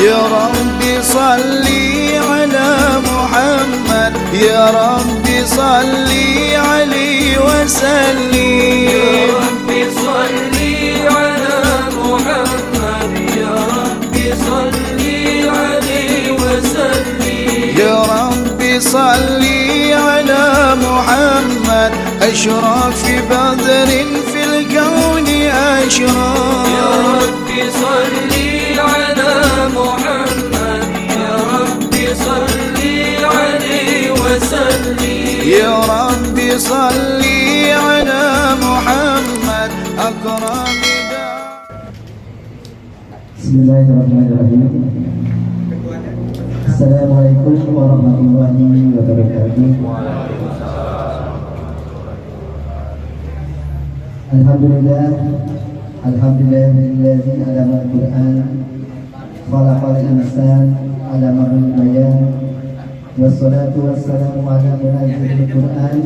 يا ربي صلي على محمد يا ربي صلي عليه وسلم يا ربي صلي على محمد يا ربي صلي عليه وسلم يا ربي صلي على محمد أشرف بدر في الكون أشرف يا ربي صلي على محمد يا ربي صلي عليه وسلم يا ربي صلي على محمد أكرم Bismillahirrahmanirrahim. Assalamualaikum warahmatullahi wabarakatuh. Alhamdulillah, alhamdulillahilladzi 'allama al-Qur'an, khalaqal insan 'allamahu bayan. Wassalatu wassalamu ala munazzilil Qur'an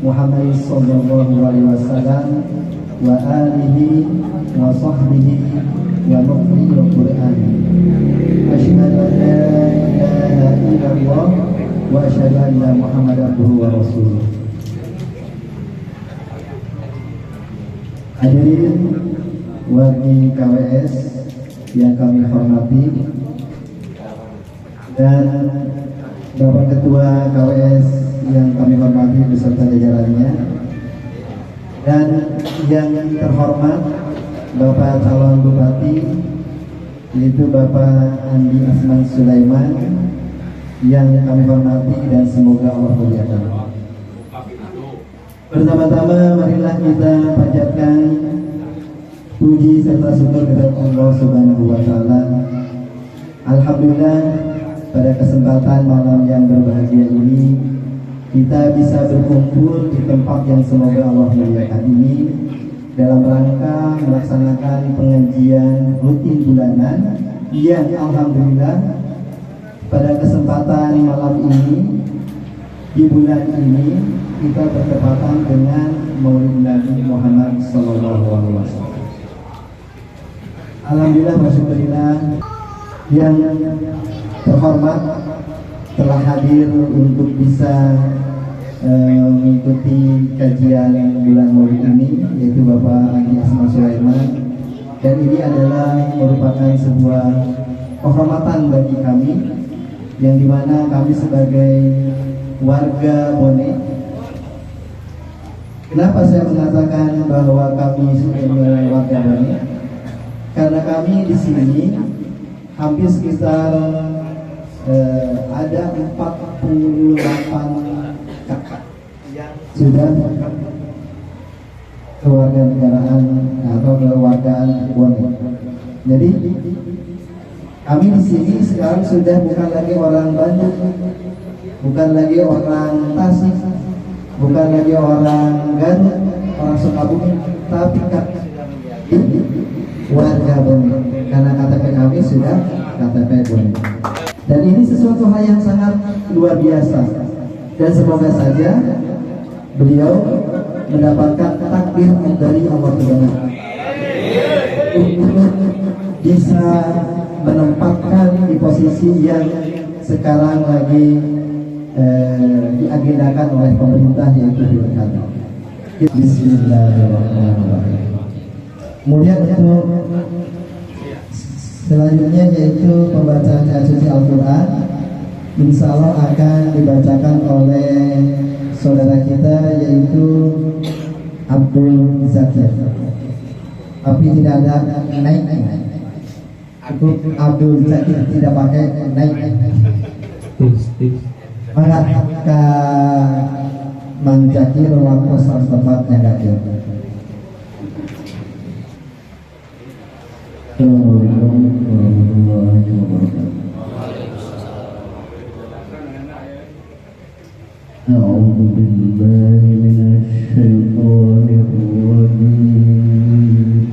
Muhammad sallallahu alaihi wasallam wa alihi wa sahbihi wa muqri'il Qur'an. Asyhadu an la ilaha illallah wa asyhadu anna Muhammadan abduhu wa rasuluh. Hadirin wargi KWS yang kami hormati dan Bapak Ketua KWS yang kami hormati beserta jajarannya, dan yang terhormat Bapak calon Bupati yaitu Bapak Andi Asman Sulaiman yang kami hormati dan semoga Allah muliakan. Pertama-tama marilah kita panjatkan puji serta syukur kepada Allah Subhanahu wa taala. Alhamdulillah, pada kesempatan malam yang berbahagia ini kita bisa berkumpul di tempat yang semoga Allah muliakan ini dalam rangka melaksanakan pengajian rutin bulanan yang alhamdulillah pada kesempatan malam ini di bulan ini kita bertepatan dengan Maulid Nabi Muhammad sallallahu alaihi wasallam. Alhamdulillah bersyukurillah yang terhormat telah hadir untuk bisa mengikuti kajian bulan Maulid ini, yaitu Bapak Andi Asman Sulaiman, dan ini adalah merupakan sebuah kehormatan bagi kami, yang dimana kami sebagai warga Bone. Kenapa saya mengatakan bahwa kami sebagai warga Bone? Karena kami di sini hampir sekitar ada 48 kakak yang sudah kewarganegaraan atau kewargaan Bone. Jadi kami di sini sekarang sudah bukan lagi orang Bandung, bukan lagi orang Tasik, bukan lagi orang Garut, orang Sukabumi, tapi kami warga Bone karena KTP kami sudah KTP Bone. Dan ini sesuatu hal yang sangat luar biasa, dan semoga saja beliau mendapatkan takdir dari Allah Subhanahu untuk bisa menempatkan di posisi yang sekarang lagi diagendakan oleh pemerintah, yaitu pilkada. Bismillahirrahmanirrahim. Kemudian untuk selanjutnya yaitu pembacaan ayat suci Al-Quran, insya Allah akan dibacakan oleh saudara kita yaitu Abdul Zakir, tapi tidak ada naik. Aku Abdul Zakir tidak pakai naik. Maka Mang Zakir waktu tempatnya Zakir. Assalamualaikum warahmatullahi wabarakatuh. A'udzu billahi minasy syaithanir rajim.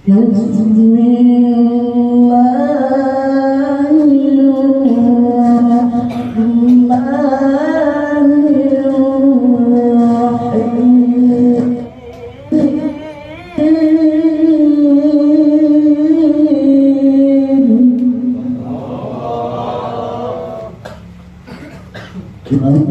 Bismillahirrahmanirrahim. Alhamdulillah,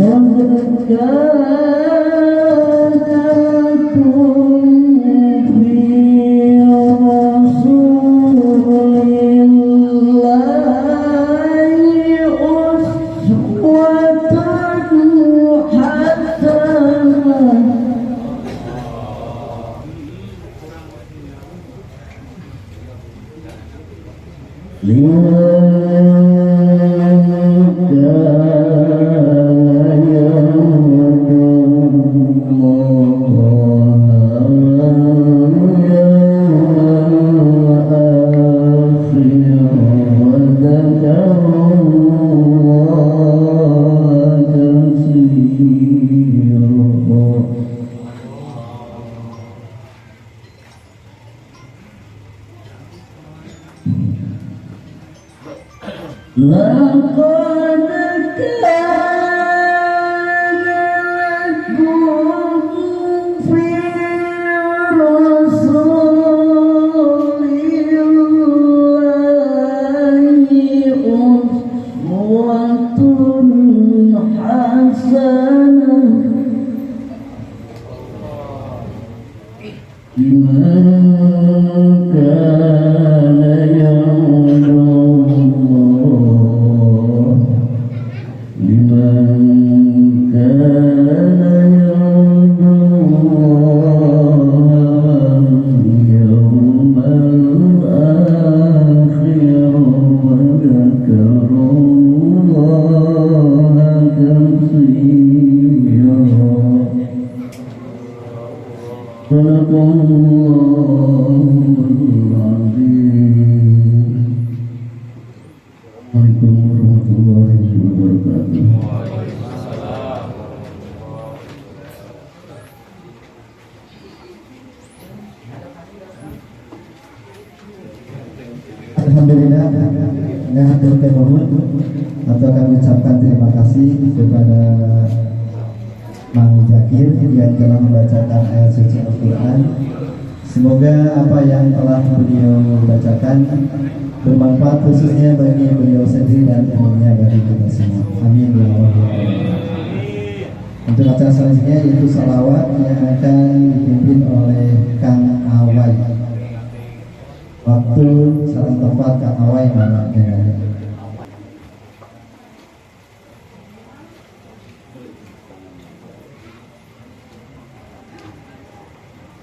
atau kami ucapkan terima kasih kepada Mang Zakir yang telah membacakan ayat suci Al-Quran. Semoga apa yang telah beliau bacakan bermanfaat khususnya bagi beliau sendiri dan umumnya bagi kita semua. Amin ya rabbal alamin. Untuk acara selanjutnya yaitu salawat yang akan dipimpin oleh Kang Awai. Waktu salam tepat Kang Awai mana dengan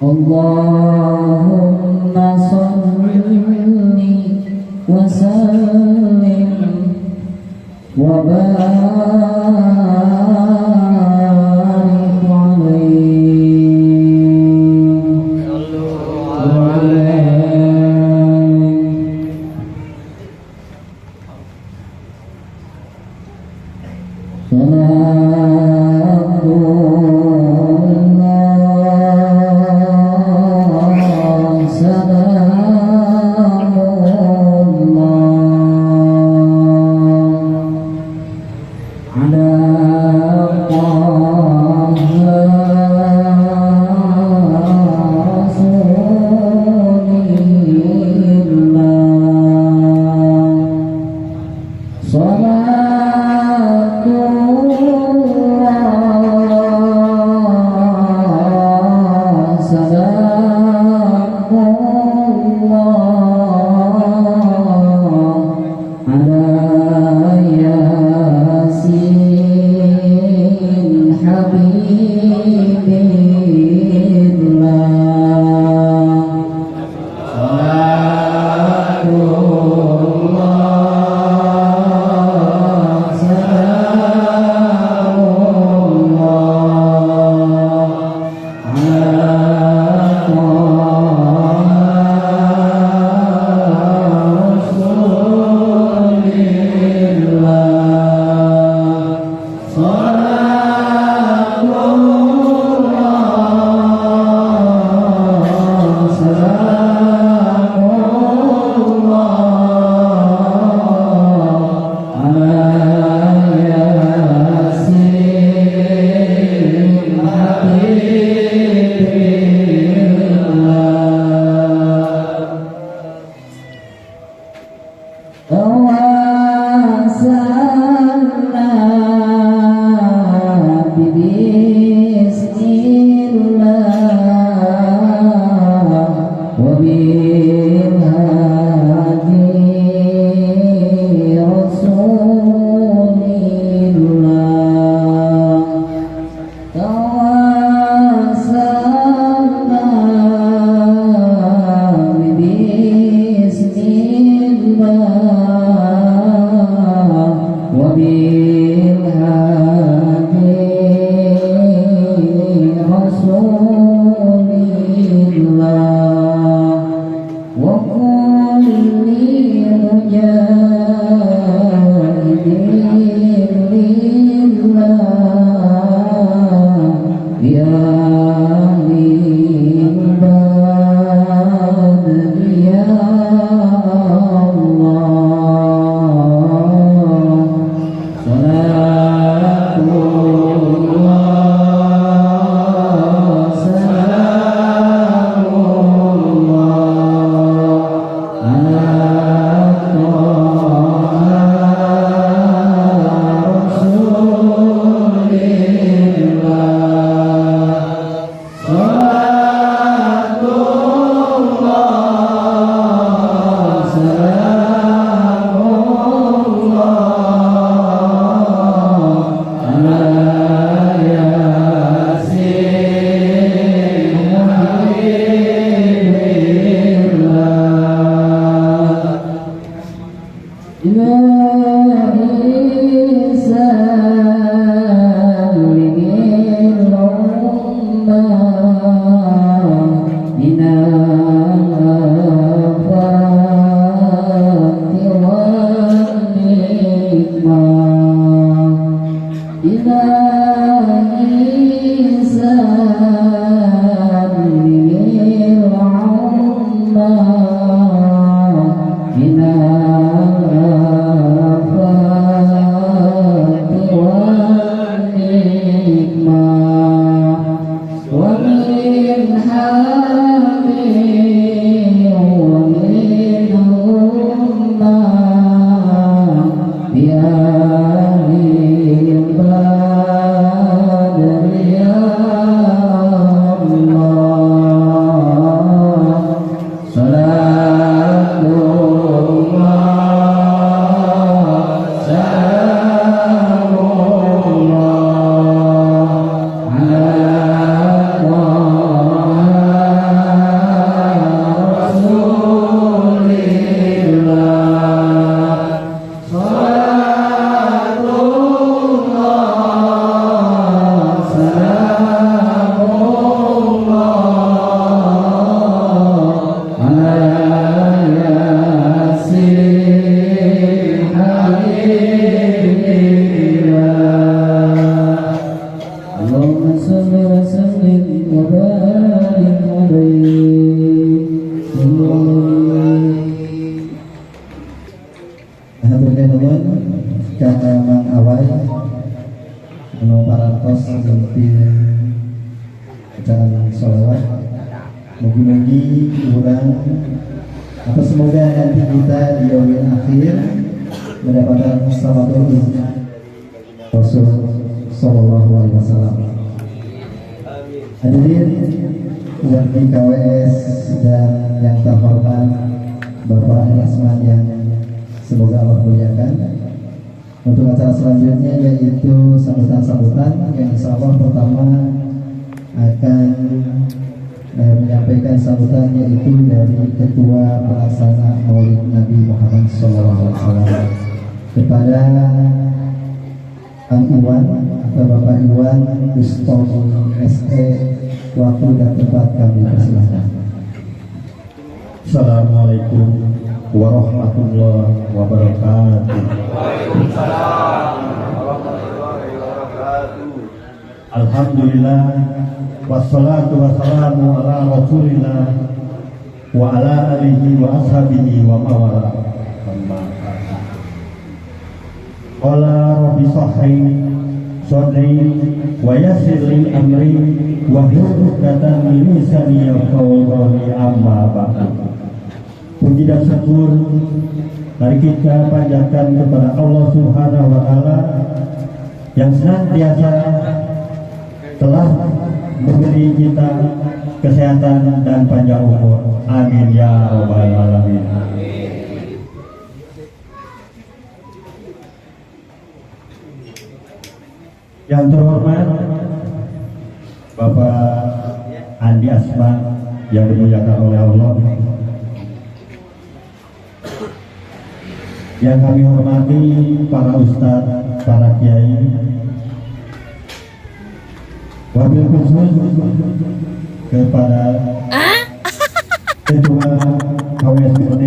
Allahumma salli wa sallim wa barik Assalamualaikum وبالهادي رسول الله توسلنا بسم الله وبالهادي رسول الله وكل مجاهد لله يا أهل البلد يا الله صلاة الله سلام الله على رسول الله صلاة الله سلام الله على ياسين حبيب الله إلهي سلم الأمة من الآفات والنقمة إلهي سلم الأمة من الآفات والنقمة ومن حامل ومن أمة بأهل البدر يا الله صلاة الله سلام الله على رسول الله صلاة الله سلام الله على ياسين حبيب الله اللهم صل وسلم وبارك عليه. Alhamdulillah nuwun karena mang awal anu parantos nempil bacaan sholawat. Mugi-mugi kurang atau semoga nanti kita di yaumil akhir mendapatkan mustamatul Rasul sallallahu alaihi wasallam. Hadirin yang di KWS dan yang terhormat Bapak Asman yang semoga Allah muliakan. Untuk acara selanjutnya yaitu sambutan-sambutan yang insya Allah pertama akan menyampaikan sambutan yaitu dari Ketua Pelaksana Maulid Nabi Muhammad SAW kepada Kang Iwan atau Bapak Iwan Gustomi SE. Waktu dan tempat kami persilahkan. Assalamualaikum warahmatullahi wabarakatuh. Alhamdulillah wassalatu wassalamu ala rasulillah wa ala alihi wa ashabihi wa mawala. Qala rabbi sahhi sadri wa yassir li amri wa hlul 'uqdatam min lisani yafqahu qawli amma ba'du. Puji dan syukur mari kita panjatkan kepada Allah Subhanahu wa taala yang senantiasa telah memberi kita kesehatan dan panjang umur. Amin ya robbal alamin. Yang terhormat Bapak Andi Asma yang dimuliakan oleh Allah, yang kami hormati para ustadz, para kiai, wabil khusus kepada Ketua KWSUD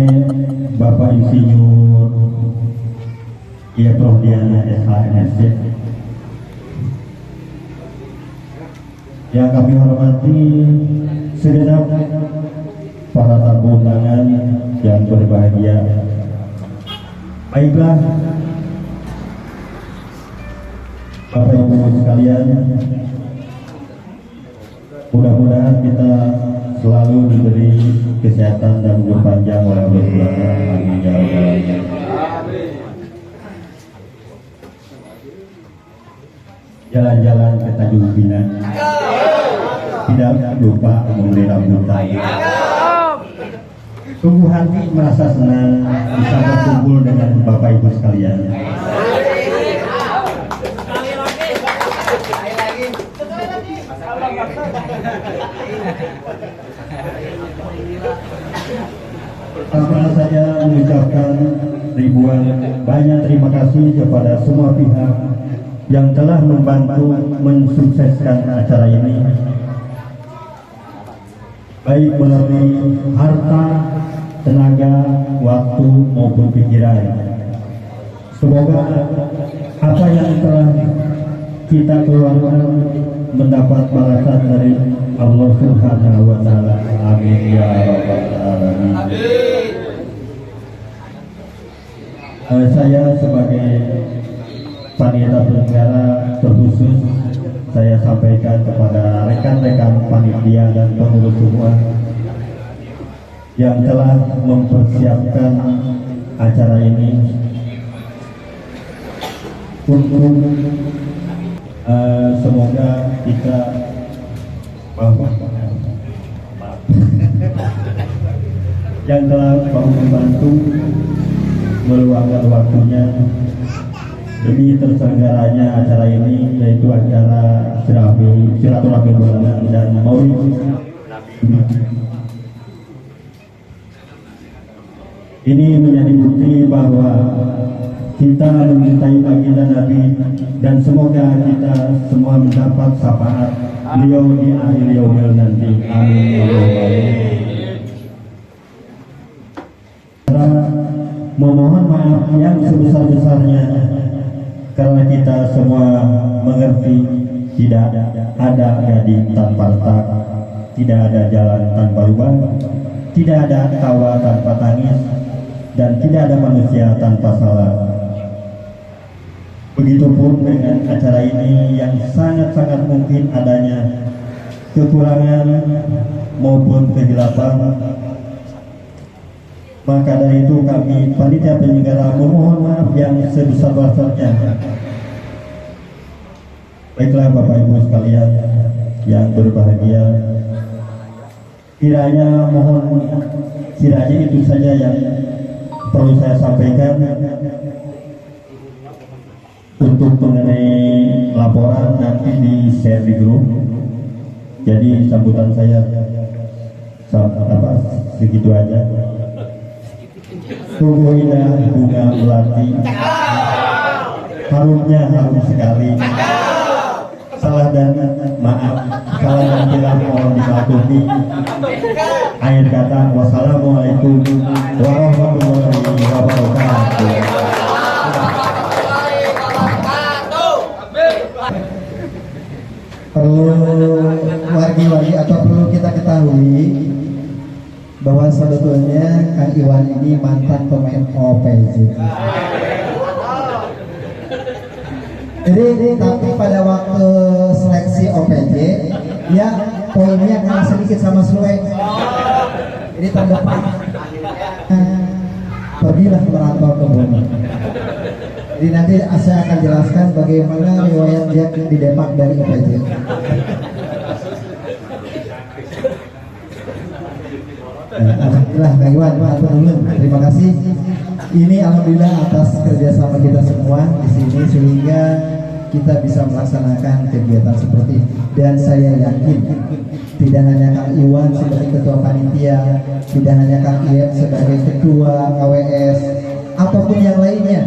Bapak Insinyur Kiai Prof Diana SHMSC, yang kami hormati segenap para tamu undangan yang berbahagia. Baiklah, Bapak Ibu sekalian, mudah-mudahan kita selalu diberi kesehatan dan umur panjang oleh Allah Subhanahu. Amin ya rabbal alamin. Jalan-jalan ke Tanjung Pinang, tidak lupa memelihara rambutan. Sungguh hati merasa senang bisa berkumpul dengan Bapak Ibu sekalian. Pertama saya mengucapkan ribuan banyak terima kasih kepada semua pihak yang telah membantu mensukseskan acara ini, baik melalui harta, tenaga, waktu maupun pikiran. Semoga apa yang telah kita keluarkan mendapat balasan dari Allah Subhanahu wa taala. Amin ya rabbal alamin. Saya sebagai panitia penyelenggara terkhusus, saya sampaikan kepada rekan-rekan panitia dan pengurus semua yang telah mempersiapkan acara ini untuk semoga kita yang telah membantu meluangkan waktunya demi terselenggaranya acara ini, yaitu acara silaturahmi bulanan dan maulid. Ini menjadi bukti bahwa kita mencintai baginda Nabi dan semoga kita semua mendapat syafaat beliau di akhir yaumil nanti. Amin ya rabbal alamin. Memohon maaf yang sebesar-besarnya karena kita semua mengerti tidak ada gading tanpa retak, tidak ada jalan tanpa lubang, tidak ada tawa tanpa tangis, dan tidak ada manusia tanpa salah. Begitupun dengan acara ini yang sangat-sangat mungkin adanya kekurangan maupun kegelapan. Maka dari itu kami panitia penyelenggara memohon maaf yang sebesar-besarnya. Baiklah Bapak Ibu sekalian yang berbahagia, kiranya itu saja yang perlu saya sampaikan. Untuk mengenai laporan nanti di share di grup. Jadi sambutan saya segitu aja. Sungguh indah bunga melati, harumnya harum sekali. Salah dan maaf, salah dan hilang mohon dimaklumi. Akhir kata, wassalamualaikum warahmatullahi wabarakatuh. Perlu wargi-wargi atau perlu kita ketahui bahwa sebetulnya Kang Iwan ini mantan pemain OPJ. Jadi tapi pada waktu seleksi OPJ ya poinnya kalah sedikit sama Slue. Jadi tahun depan pergilah merantau ke Bumi. Jadi nanti saya akan jelaskan bagaimana riwayat dia di Demak dari OPJ. Alhamdulillah Kang Iwan, matur nuwun. Terima kasih. Ini alhamdulillah atas kerjasama kita semua di sini sehingga kita bisa melaksanakan kegiatan seperti ini. Dan saya yakin tidak hanya Kang Iwan sebagai ketua panitia, tidak hanya Kang Iep sebagai ketua KWS ataupun yang lainnya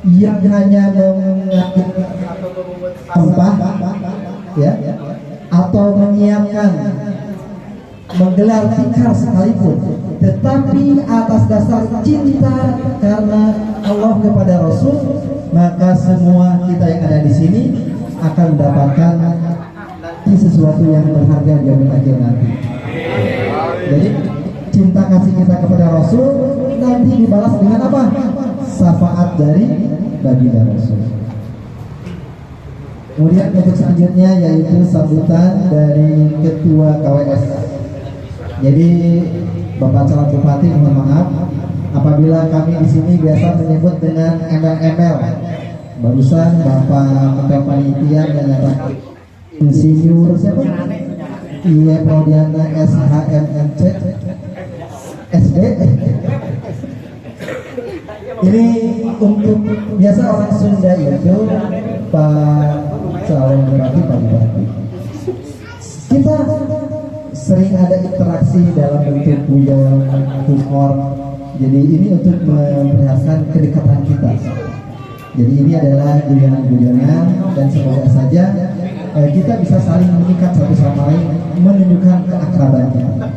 yang hanya mengatur sampah ya atau menyiapkan menggelar tikar sekalipun, tetapi atas dasar cinta karena Allah kepada Rasul, maka semua kita yang ada di sini akan mendapatkan sesuatu yang berharga di akhir nanti. Jadi cinta kasih kita kepada Rasul nanti dibalas dengan apa? Syafaat dari baginda Rasul. Kemudian untuk selanjutnya yaitu sambutan dari Ketua KWS. Jadi Bapak Calon Bupati mohon maaf apabila kami di sini biasa menyebut dengan embel-embel. Barusan Bapak Ketua Panitia menyatakan Insinyur siapa? Iya Prodiana SHMMC SD. Ini untuk biasa orang Sunda itu Pak Calon Bupati, Pak Bupati. Kita sering ada interaksi dalam bentuk guyon, humor. Jadi ini untuk memperlihatkan kedekatan kita. Jadi ini adalah guyonan-guyonan dan semoga saja kita bisa saling mengikat satu sama lain, menunjukkan keakraban kita.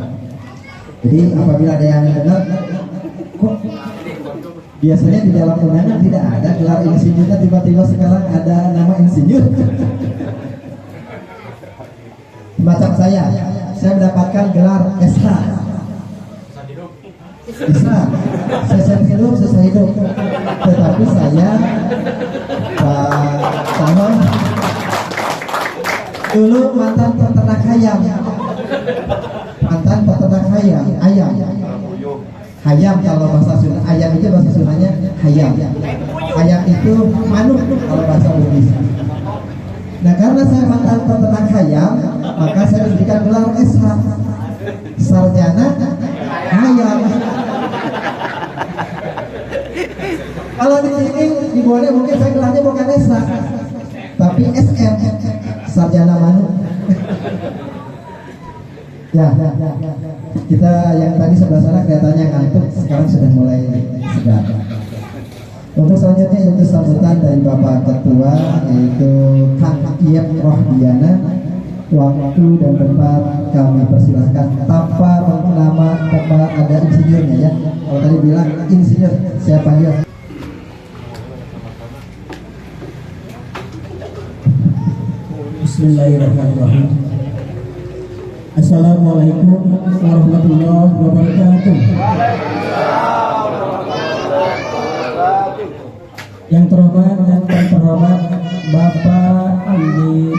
Jadi apabila ada yang dengar, kok biasanya di dalam undangan tidak ada gelar insinyurnya, tiba-tiba sekarang ada nama insinyur. Macam saya mendapatkan gelar SH. Bisa, saya hidup, tetapi saya Pak Tahun dulu mantan peternak ayam, ayam kalau bahasa Sunda, ayam itu bahasa Sundanya ayam itu manuk kalau bahasa Bugis. Nah karena saya mantan peternak ayam, maka saya diberikan gelar SH, sarjana ayam. Kalau di sini di Bone mungkin saya gelarnya bukan SH, tapi SM, sarjana manuk. Ya, kita yang tadi sebelah sana kelihatannya ngantuk, sekarang sudah mulai segar. Untuk selanjutnya itu sambutan dari Bapak Ketua yaitu Kang Iep Rohdiana. Waktu dan tempat kami persilahkan tanpa nama ada insinyurnya ya. Kalau tadi bilang insinyur, saya panggil. Bismillahirrahmanirrahim. Assalamualaikum warahmatullahi wabarakatuh. Yang terhormat dan terhormat Bapak Andi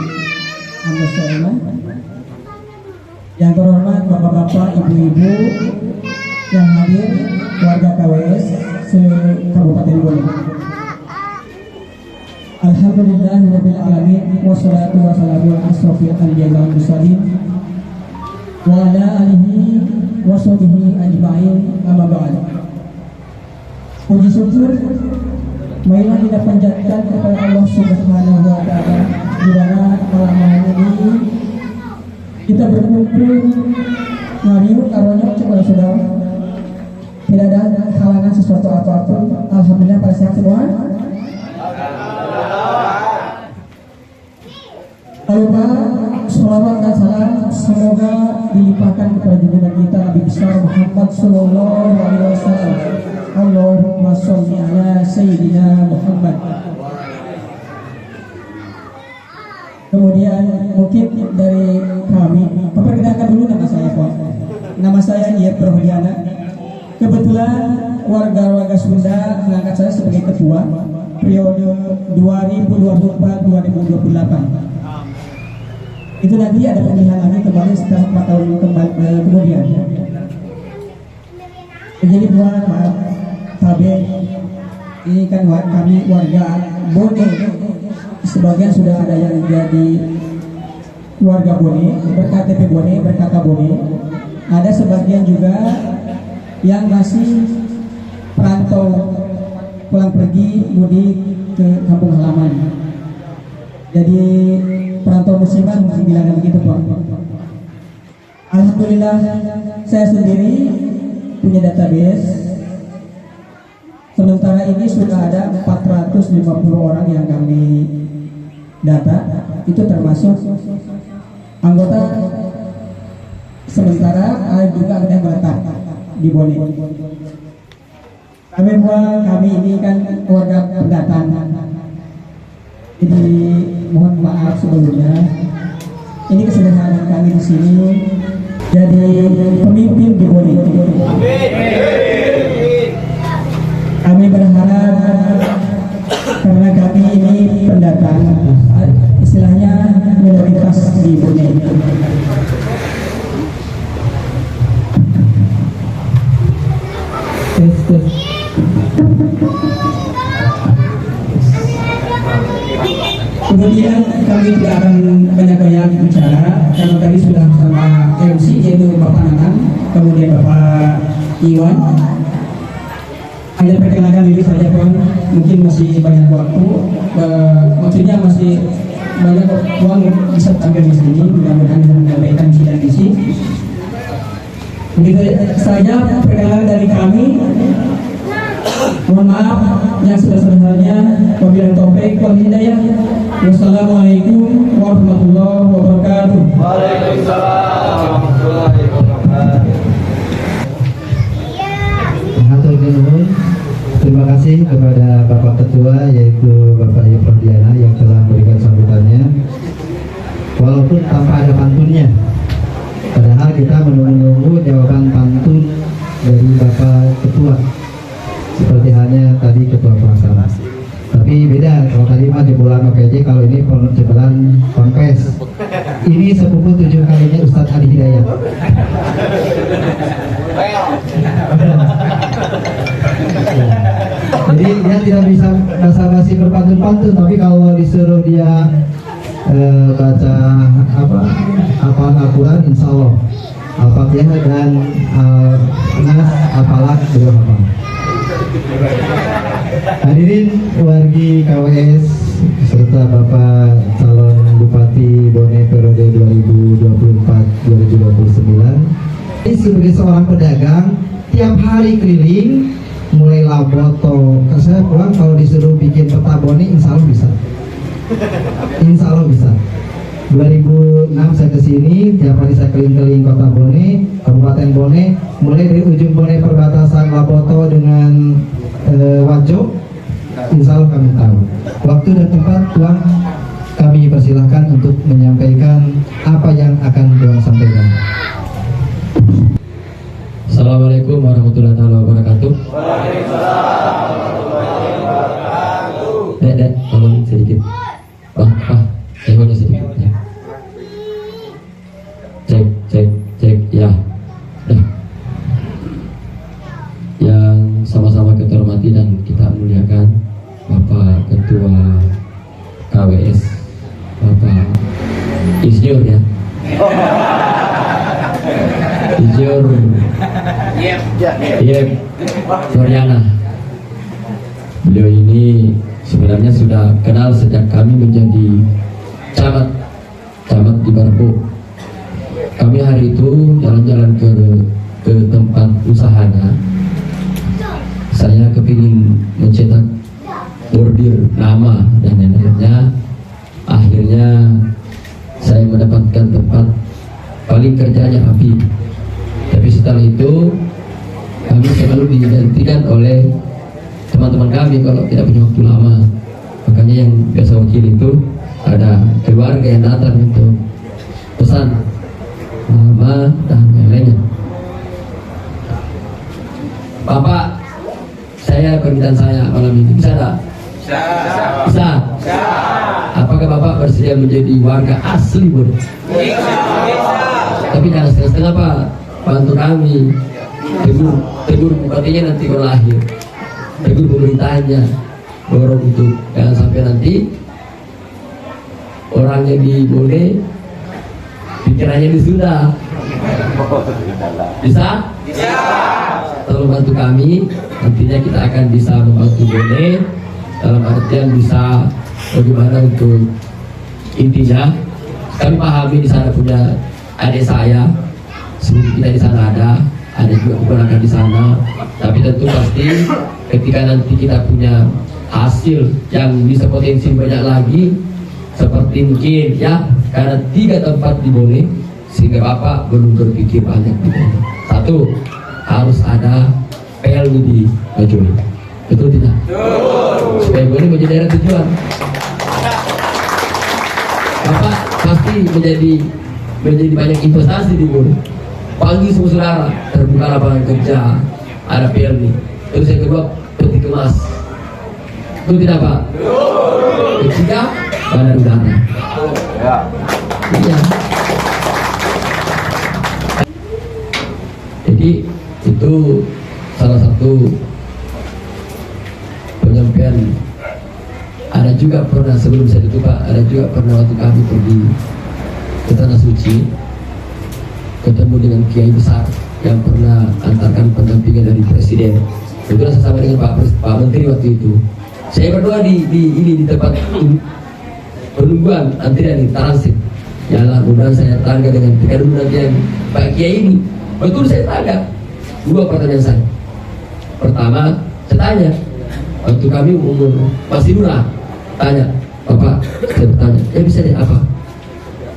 Anusoma, yang terhormat Bapak-bapak, Ibu-ibu yang hadir, warga KWS se-Kabupaten Bone. Alhamdulillahirabbil alamin wassalatu wassalamu ala asrofil anbiya'i wal mursalin wa ala alihi wa sahbihi ajma'in, amma ba'd. Puji syukur marilah kita panjatkan kepada Allah Subhanahu wa taala di mana malam ini kita berkumpul ngariung karonya kepada saudara. Tidak ada halangan sesuatu apapun. Alhamdulillah pada sehat semua. Lupa salawat dan salam semoga dilimpahkan kepada junjungan kita Nabi besar Muhammad sallallahu alaihi wasallam. Allahumma sholli ala sayyidina Muhammad. Kemudian mungkin dari kami memperkenalkan dulu nama saya Pak. Nama saya Iep Rohdiana. Kebetulan warga Sunda mengangkat saya sebagai ketua periode 2024-2028. Itu nanti ada pemilihan lagi kembali setelah 4 tahun kemudian. Jadi buat maaf Tabe, ini kan kami warga Bone, sebagian sudah ada yang jadi warga Bone, berKTP Bone, berKK Bone. ada sebagian juga yang masih perantau pulang pergi mudik ke kampung halaman. Jadi perantau musiman dibilangnya begitu Pak. Alhamdulillah saya sendiri punya database. Sementara ini sudah ada 450 orang yang kami data, itu termasuk anggota sementara, ada juga yang menetap di Bone. Kami ini kan keluarga pendatang, jadi mohon maaf sebelumnya. Ini kesederhanaan kami di sini. Jadi pemimpin di Bone. Kami berharap karena kami ini pendatang, istilahnya minoritas di Bone. Kemudian kami tidak akan banyak-banyak bicara karena tadi sudah sama MC yaitu Bapak Nanang, kemudian Bapak Iwan. Hanya perkenalkan diri saja Bang, mungkin masih banyak waktu, maksudnya masih banyak uang bisa tampil di sini, mudah-mudahan bisa menyampaikan visi dan misi. Begitu saja perkenalan dari kami. Mohon maaf yang sebesar-besarnya. Wabillahi taufiq wal hidayah. Wassalamualaikum warahmatullahi wabarakatuh. Waalaikumsalam warahmatullahi wabarakatuh. Terima kasih kepada Bapak Ketua yaitu Bapak Yofrodiana yang telah memberikan sambutannya walaupun tanpa ada pantunnya, padahal kita menunggu jawaban pantun dari Bapak Ketua seperti halnya tadi Ketua Pelaksana. Tapi beda, kalau tadi mah jebolan OPJ, kalau ini jebolan Ponpes. Ini sepupu 7 kalinya Ustadz Ali Hidayat. Jadi dia tidak bisa basa-basi berpantun-pantun, tapi kalau disuruh dia baca hafal Al-Quran, insya Allah Al-Fatihah dan Nas Al-Falaq beliau hafal. Hadirin wargi KWS serta Bapak calon Bupati Bone periode 2024-2029. Ini sebagai seorang pedagang tiap hari keliling mulai Laboto. Saya pulang kalau disuruh bikin peta Bone, insya Allah bisa. Insya Allah bisa. 2006 saya kesini, tiap hari saya keliling-keliling kota Bone, Kabupaten Bone, mulai dari ujung Bone perbatasan Laboto dengan Wajo, insya Allah kami tahu. Waktu dan tempat Tuan kami persilahkan untuk menyampaikan apa yang akan Tuan sampaikan. Assalamualaikum warahmatullahi wabarakatuh. Dek, tolong sedikit. Ehonya sedikit ya. Cek ya. Dah. Yang sama-sama kita hormati dan kita muliakan Bapak Ketua KWS, Bapak Insinyur ya. Insinyur Soriana. Beliau ini sebenarnya sudah kenal sejak kami menjadi camat di Barpo. Kami hari itu jalan-jalan ke tempat usahanya. Saya kepingin mencetak bordir nama dan lain-lainnya. Akhirnya saya mendapatkan tempat paling kerjanya api. Tapi setelah itu kami selalu digantikan oleh teman-teman kami kalau tidak punya waktu lama. Makanya yang biasa wakil itu ada keluarga yang datang untuk pesan nama dan lain-lainnya. Bapak, saya permintaan saya malam ini bisa tak? Bisa. Apakah Bapak bersedia menjadi warga asli Bone? Tapi jangan setengah-setengah Pak. Bantu kami. Tegur bupatinya nanti kalau lahir. Tegur pemerintahnya. Dorong untuk jangan sampai nanti orangnya di Bone pikirannya di Sunda. Bisa? Tolong bantu kami. Nantinya kita akan bisa membantu Bone dalam artian bisa bagaimana untuk intinya kami pahami di sana punya adik saya, seperti kita di sana ada juga keponakan di sana. Tapi tentu pasti ketika nanti kita punya hasil yang bisa potensi banyak lagi, seperti mungkin ya karena 3 tempat di Bone, sehingga Bapak belum berpikir banyak di Bone. Satu, harus ada PLU di Bajoy. Betul tidak? Supaya Bone menjadi daerah tujuan. Bapak pasti menjadi banyak investasi di Bone. Panggil semua saudara, terbuka lapangan kerja, ada PLU. Terus yang kedua, peti kemas. Betul tidak Pak? Ketiga, bandar udara. Iya. Jadi itu salah satu penyampaian. Ada juga pernah sebelum saya itu Pak, ada juga pernah waktu kami pergi ke Tanah Suci, ketemu dengan kiai besar yang pernah antarkan pendampingan dari presiden. Itu saya sama dengan Pak Menteri waktu itu. Saya berdoa di tempat penungguan antrian di transit. Ya Allah, mudah saya tangga dengan pendampingan Pak Kiai ini. Betul saya tanya 2 pertanyaan saya. Pertama, saya tanya waktu kami umur masih murah, tanya Bapak, saya bertanya, bisa deh apa?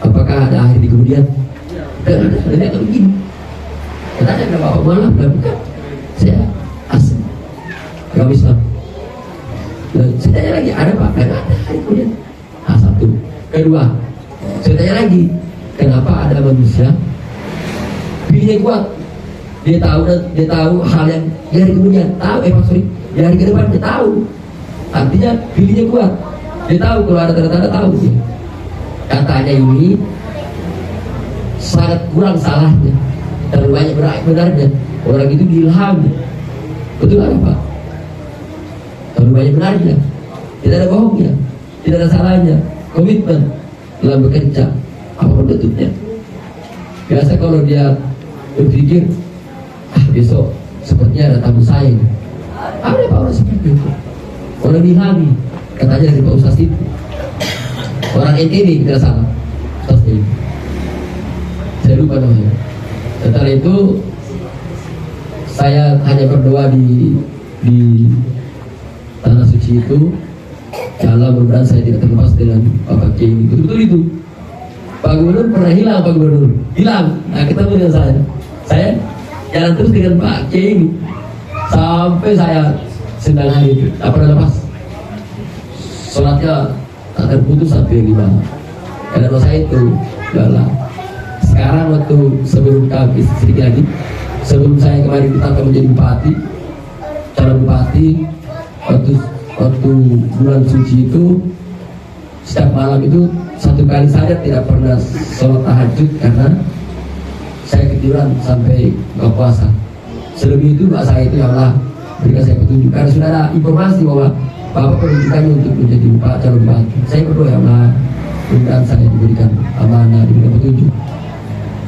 Apakah ada akhir di kemudian? Dan ada begini. Saya tanya ke Bapak malah bukan. Saya asli agama Islam. Saya tanya lagi, ada Pak? Ada akhir kemudian. Satu. Kedua, saya tanya lagi, kenapa ada manusia pilihnya kuat? Dia tahu hal yang di hari kemudian, tahu di hari ke depan dia tahu. Artinya pilihnya kuat. Dia tahu kalau ada tanda-tanda tahu. Katanya ini sangat kurang salahnya, terlalu banyak benarnya. Orang itu diilhami. Betul ada Pak? Terlalu banyak benarnya. Tidak ada bohongnya, tidak ada salahnya. Komitmen dalam bekerja apapun bentuknya. Biasa kalau dia berpikir, besok sepertinya ada tamu saya ini. Ada Pak orang seperti itu. Orang dilami, katanya dari Pak Ustaz itu. Orang NTB tidak salah. Ustaz ini. Saya lupa namanya. Setelah itu saya hanya berdoa di Tanah Suci itu. Ya Allah, mudah-mudahan saya tidak terlepas dengan Bapak Kiai ini. Betul-betul itu. Pak Gubernur pernah hilang, Pak Gubernur hilang. Nah, ketemu dengan saya jalan terus dengan Pak Kiai ini sampai saya sedang hari itu. Tak pernah lepas. Sholatnya tak terputus sampai 5. Karena saya itu adalah sekarang waktu sebelum kami sedikit lagi, sebelum saya kemarin ditangkap menjadi bupati, calon bupati, waktu bulan suci itu setiap malam itu 1 kali saja tidak pernah sholat tahajud karena saya ketiduran sampai buka puasa. Selebih itu Pak saya itu ya Allah berikan saya petunjuk, karena sudah ada informasi bahwa Bapak penunjukannya untuk menjadi calon bupati. Saya berdoa ya Allah, mudah-mudahan saya diberikan amanah, diberikan petunjuk.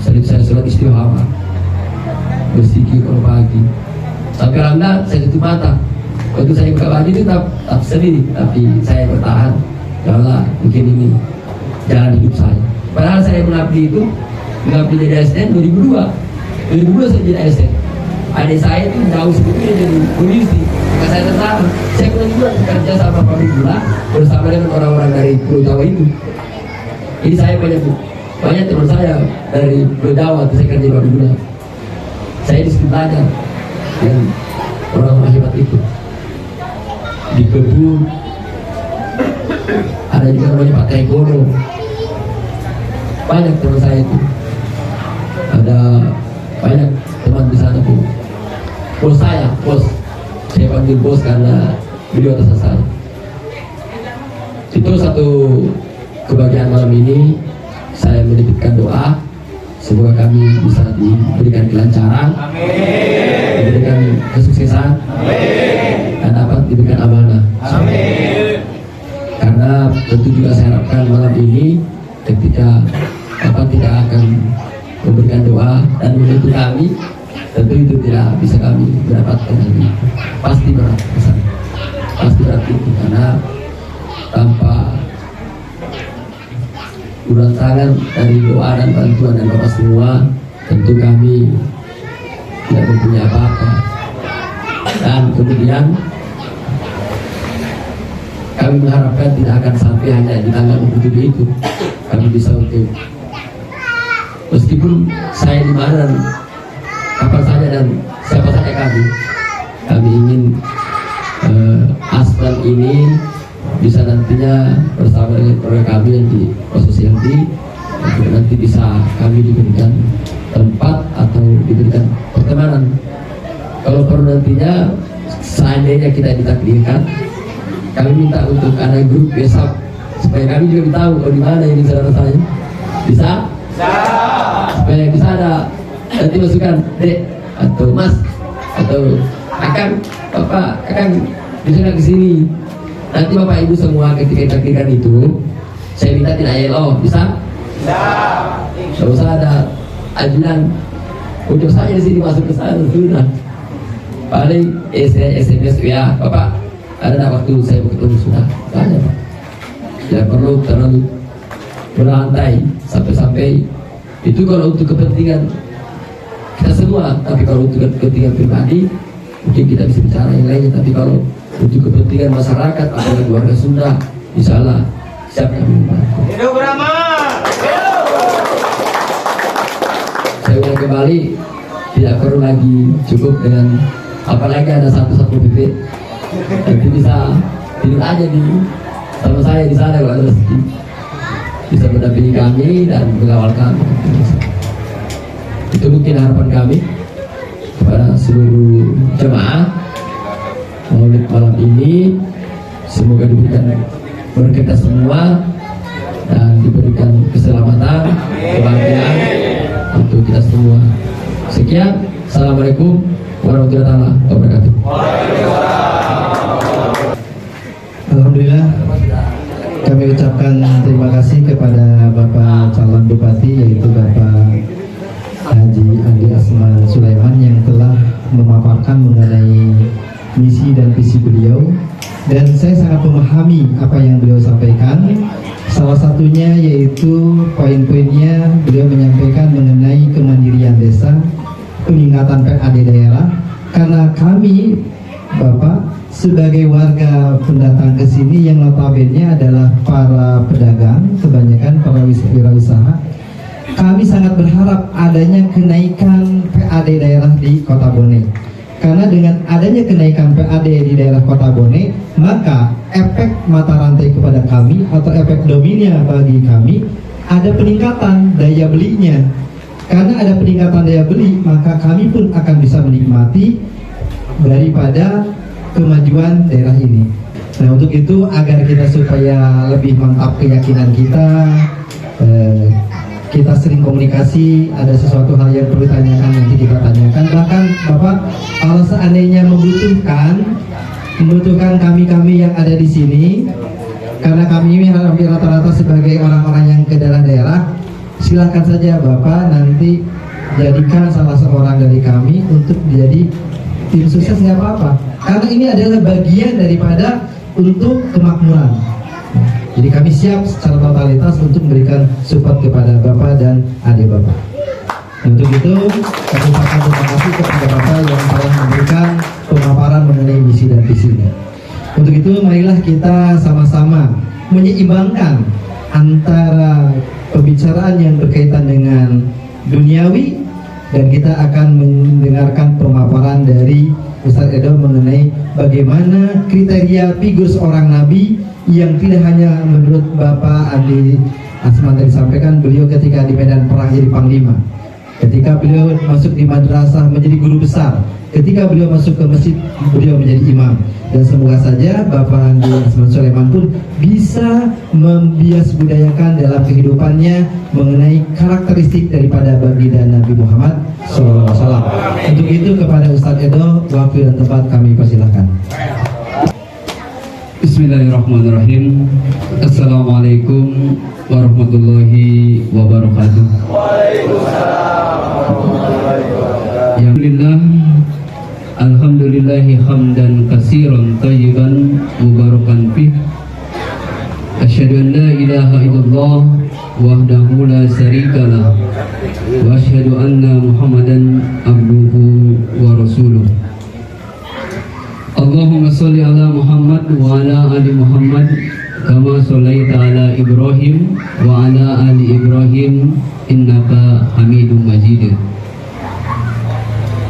Saya sholat istiqamah, berzikir kalau pagi sampai alhamdulillah saya tutup mata. Waktu saya buka baju itu tak sedih, tapi saya bertahan. Ya Allah, mungkin ini jalan hidup saya. Padahal saya mengabdi jadi ASN 2002 saya jadi ASN. Adik saya itu jauh sebetulnya jadi polisi. Maka saya tertarik. Saya pernah juga bekerja sama pabrik gula bersama dengan orang-orang dari Pulau Jawa itu. Jadi saya banyak teman saya dari Pulau Jawa itu saya kerja di pabrik gula. Saya disitu belajar dengan orang-orang hebat itu. Di kebun ada juga namanya Pak Taekwondo. Banyak teman saya itu, ada banyak teman di sana pun. Bos saya panggil bos karena beliau atas saya. Itu satu kebahagiaan malam ini. Saya menitipkan doa semoga kami bisa diberikan kelancaran, diberikan kesuksesan, dan dapat diberikan amanah. Karena tentu juga saya harapkan malam ini ketika Bapak tidak akan memberikan doa dan membantu kami, tentu itu tidak bisa kami mendapatkan hal itu. Pasti berat pesan, pasti berat itu, karena tanpa uluran tangan dari doa dan bantuan dan Bapak semua, tentu kami tidak mempunyai apa-apa. Dan kemudian kami mengharapkan tidak akan sampai hanya di tanggal 27 itu kami bisa untuk, meskipun saya di mana dan kapan saja dan siapa saja kami ingin Asman ini bisa nantinya bersama dengan keluarga kami yang di Sosialdi, nanti bisa kami diberikan tempat atau diberikan pertemanan. Kalau perlu nantinya seandainya kita ditakdirkan, kami minta untuk ada grup WhatsApp supaya kami juga tahu kalau di mana ini saudara saya. Bisa? Supaya bisa ada nanti masukan Dek atau Mas atau Akang, Bapak, Akang bisa ke sini. Nanti Bapak Ibu semua ketika takdirkan itu, saya minta tidak yellow, bisa? Tidak usah ada ajudan. Udah saja di sini masuk ke sana sudah. Paling SMS ya, Bapak ada waktu saya ketemu sudah banyak, Pak. Tidak perlu terlalu berlantai sampai itu kalau untuk kepentingan kita semua. Tapi kalau untuk kepentingan pribadi mungkin kita bisa bicara yang lainnya. Tapi kalau untuk kepentingan masyarakat atau keluarga Sunda, insyaallah siap kami membantu. Saya ulang kembali, tidak perlu lagi, cukup dengan apalagi ada satu bibit. Nanti bisa tidur aja di sama saya di sana kalau ada rezeki, bisa mendampingi kami dan mengawal kami. Itu mungkin harapan kami kepada seluruh jemaah Maulid malam ini. Semoga diberikan berkah semua dan diberikan keselamatan, kebahagiaan untuk kita semua. Sekian, assalamualaikum warahmatullahi wabarakatuh. Alhamdulillah, kami ucapkan terima kasih kepada Bapak calon Bupati, yaitu Bapak Haji Andi Asman Sulaiman, yang telah memaparkan mengenai misi dan visi beliau. Dan saya sangat memahami apa yang beliau sampaikan. Salah satunya yaitu poin-poinnya beliau menyampaikan mengenai kemandirian desa, peningkatan PAD daerah. Karena kami, Bapak, sebagai warga pendatang ke sini yang notabene adalah para pedagang, kebanyakan para wirausaha, kami sangat berharap adanya kenaikan PAD daerah di Kota Bone. Karena dengan adanya kenaikan PAD di daerah Kota Bone, maka efek mata rantai kepada kami atau efek dominia bagi kami, ada peningkatan daya belinya. Karena ada peningkatan daya beli, maka kami pun akan bisa menikmati daripada kemajuan daerah ini. Nah, untuk itu agar kita supaya lebih mantap keyakinan kita, kita sering komunikasi, ada sesuatu hal yang perlu ditanyakan nanti kita tanyakan. Bahkan Bapak, kalau seandainya membutuhkan kami yang ada di sini, karena kami ini hampir rata-rata sebagai orang-orang yang ke daerah, silahkan saja Bapak nanti jadikan salah seorang dari kami untuk menjadi tim sukses, nggak apa-apa. Karena ini adalah bagian daripada untuk kemakmuran. Jadi kami siap secara totalitas untuk memberikan support kepada Bapak dan adik Bapak. Untuk itu, kami ucapkan terima kasih kepada Bapak yang telah memberikan pemaparan mengenai misi dan visinya. Untuk itu, marilah kita sama-sama menyeimbangkan antara pembicaraan yang berkaitan dengan duniawi, dan kita akan mendengarkan pemaparan dari Ustaz Edo mengenai bagaimana kriteria figur seorang nabi yang tidak hanya menurut Bapak Andi Asman tadi sampaikan, beliau ketika di medan perang jadi panglima, ketika beliau masuk di madrasah menjadi guru besar, ketika beliau masuk ke masjid beliau menjadi imam. Dan semoga saja Bapak Andi Asman Sulaiman pun bisa membias budayakan dalam kehidupannya mengenai karakteristik daripada baginda Nabi Muhammad SAW. Untuk itu kepada Ustadz Edo, waktu dan tempat kami persilahkan. Bismillahirrahmanirrahim. Assalamualaikum warahmatullahi wabarakatuh. Waalaikumsalam Alhamdulillahi hamdan katsiran thayyiban mubarakan fih. Asyhadu an la ilaha illallah wahdahu la syarikalah wa asyhadu anna Muhammadan abduhu wa rasuluh. Allahumma sholli ala Muhammad wa ala ali Muhammad kama shallaita ala Ibrahim wa ala ali Ibrahim innaka Hamidum Majid.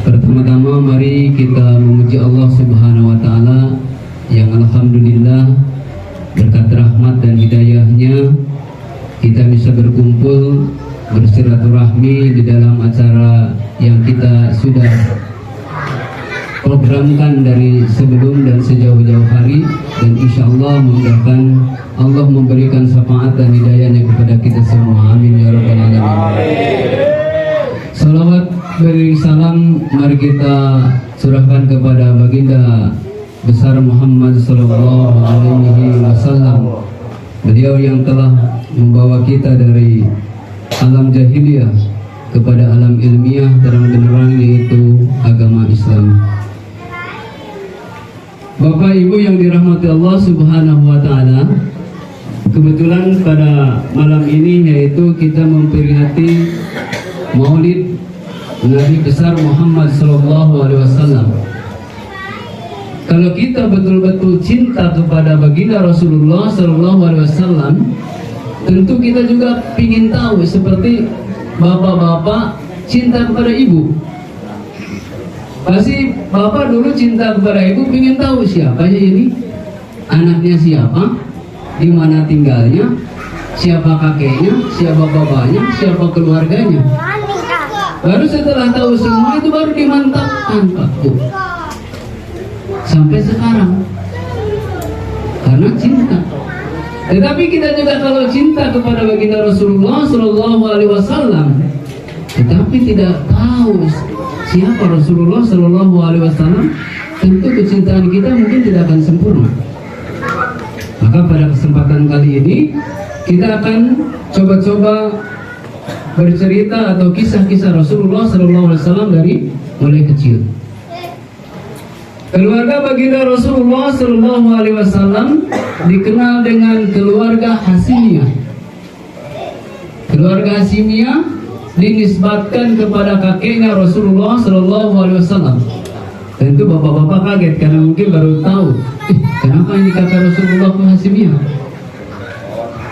Pertama-tama mari kita memuji Allah Subhanahu wa taala yang alhamdulillah berkat rahmat dan hidayahnya kita bisa berkumpul bersilaturahmi di dalam acara yang kita sudah programkan dari sebelum dan sejauh-jauh hari, dan insya Allah mudah-mudahan Allah memberikan syafaat dan hidayahnya kepada kita semua. Amin ya rabbal alamin. Salawat beri salam mari kita curahkan kepada baginda besar Muhammad sallallahu alaihi wasallam. Beliau yang telah membawa kita dari alam jahiliyah kepada alam ilmiah terang benderang, yaitu agama Islam. Bapak Ibu yang dirahmati Allah Subhanahu wa taala, kebetulan pada malam ini yaitu kita memperingati Maulid Nabi besar Muhammad sallallahu alaihi wasallam. Kalau kita betul-betul cinta kepada baginda Rasulullah sallallahu alaihi wasallam, tentu kita juga ingin tahu seperti bapak-bapak cinta kepada ibu. Pasti bapak dulu cinta kepada ibu, ingin tahu siapa ini, anaknya siapa, di mana tinggalnya, siapa kakeknya, siapa bapaknya, siapa keluarganya. Baru setelah tahu semua itu baru dimantapkan, Pak Bu. Sampai sekarang karena cinta. Tetapi kita juga kalau cinta kepada baginda Rasulullah sallallahu alaihi wasallam, tetapi tidak tahu siapa Rasulullah sallallahu alaihi wasallam, tentu kecintaan kita mungkin tidak akan sempurna. Maka pada kesempatan kali ini kita akan coba-coba bercerita atau kisah-kisah Rasulullah SAW dari mulai kecil. Keluarga baginda Rasulullah SAW dikenal dengan keluarga Hasimiyah. Keluarga Hasimiyah dinisbatkan kepada kakeknya Rasulullah SAW. Tentu bapak-bapak kaget karena mungkin baru tahu, kenapa ini kakak Rasulullah Hasimiyah.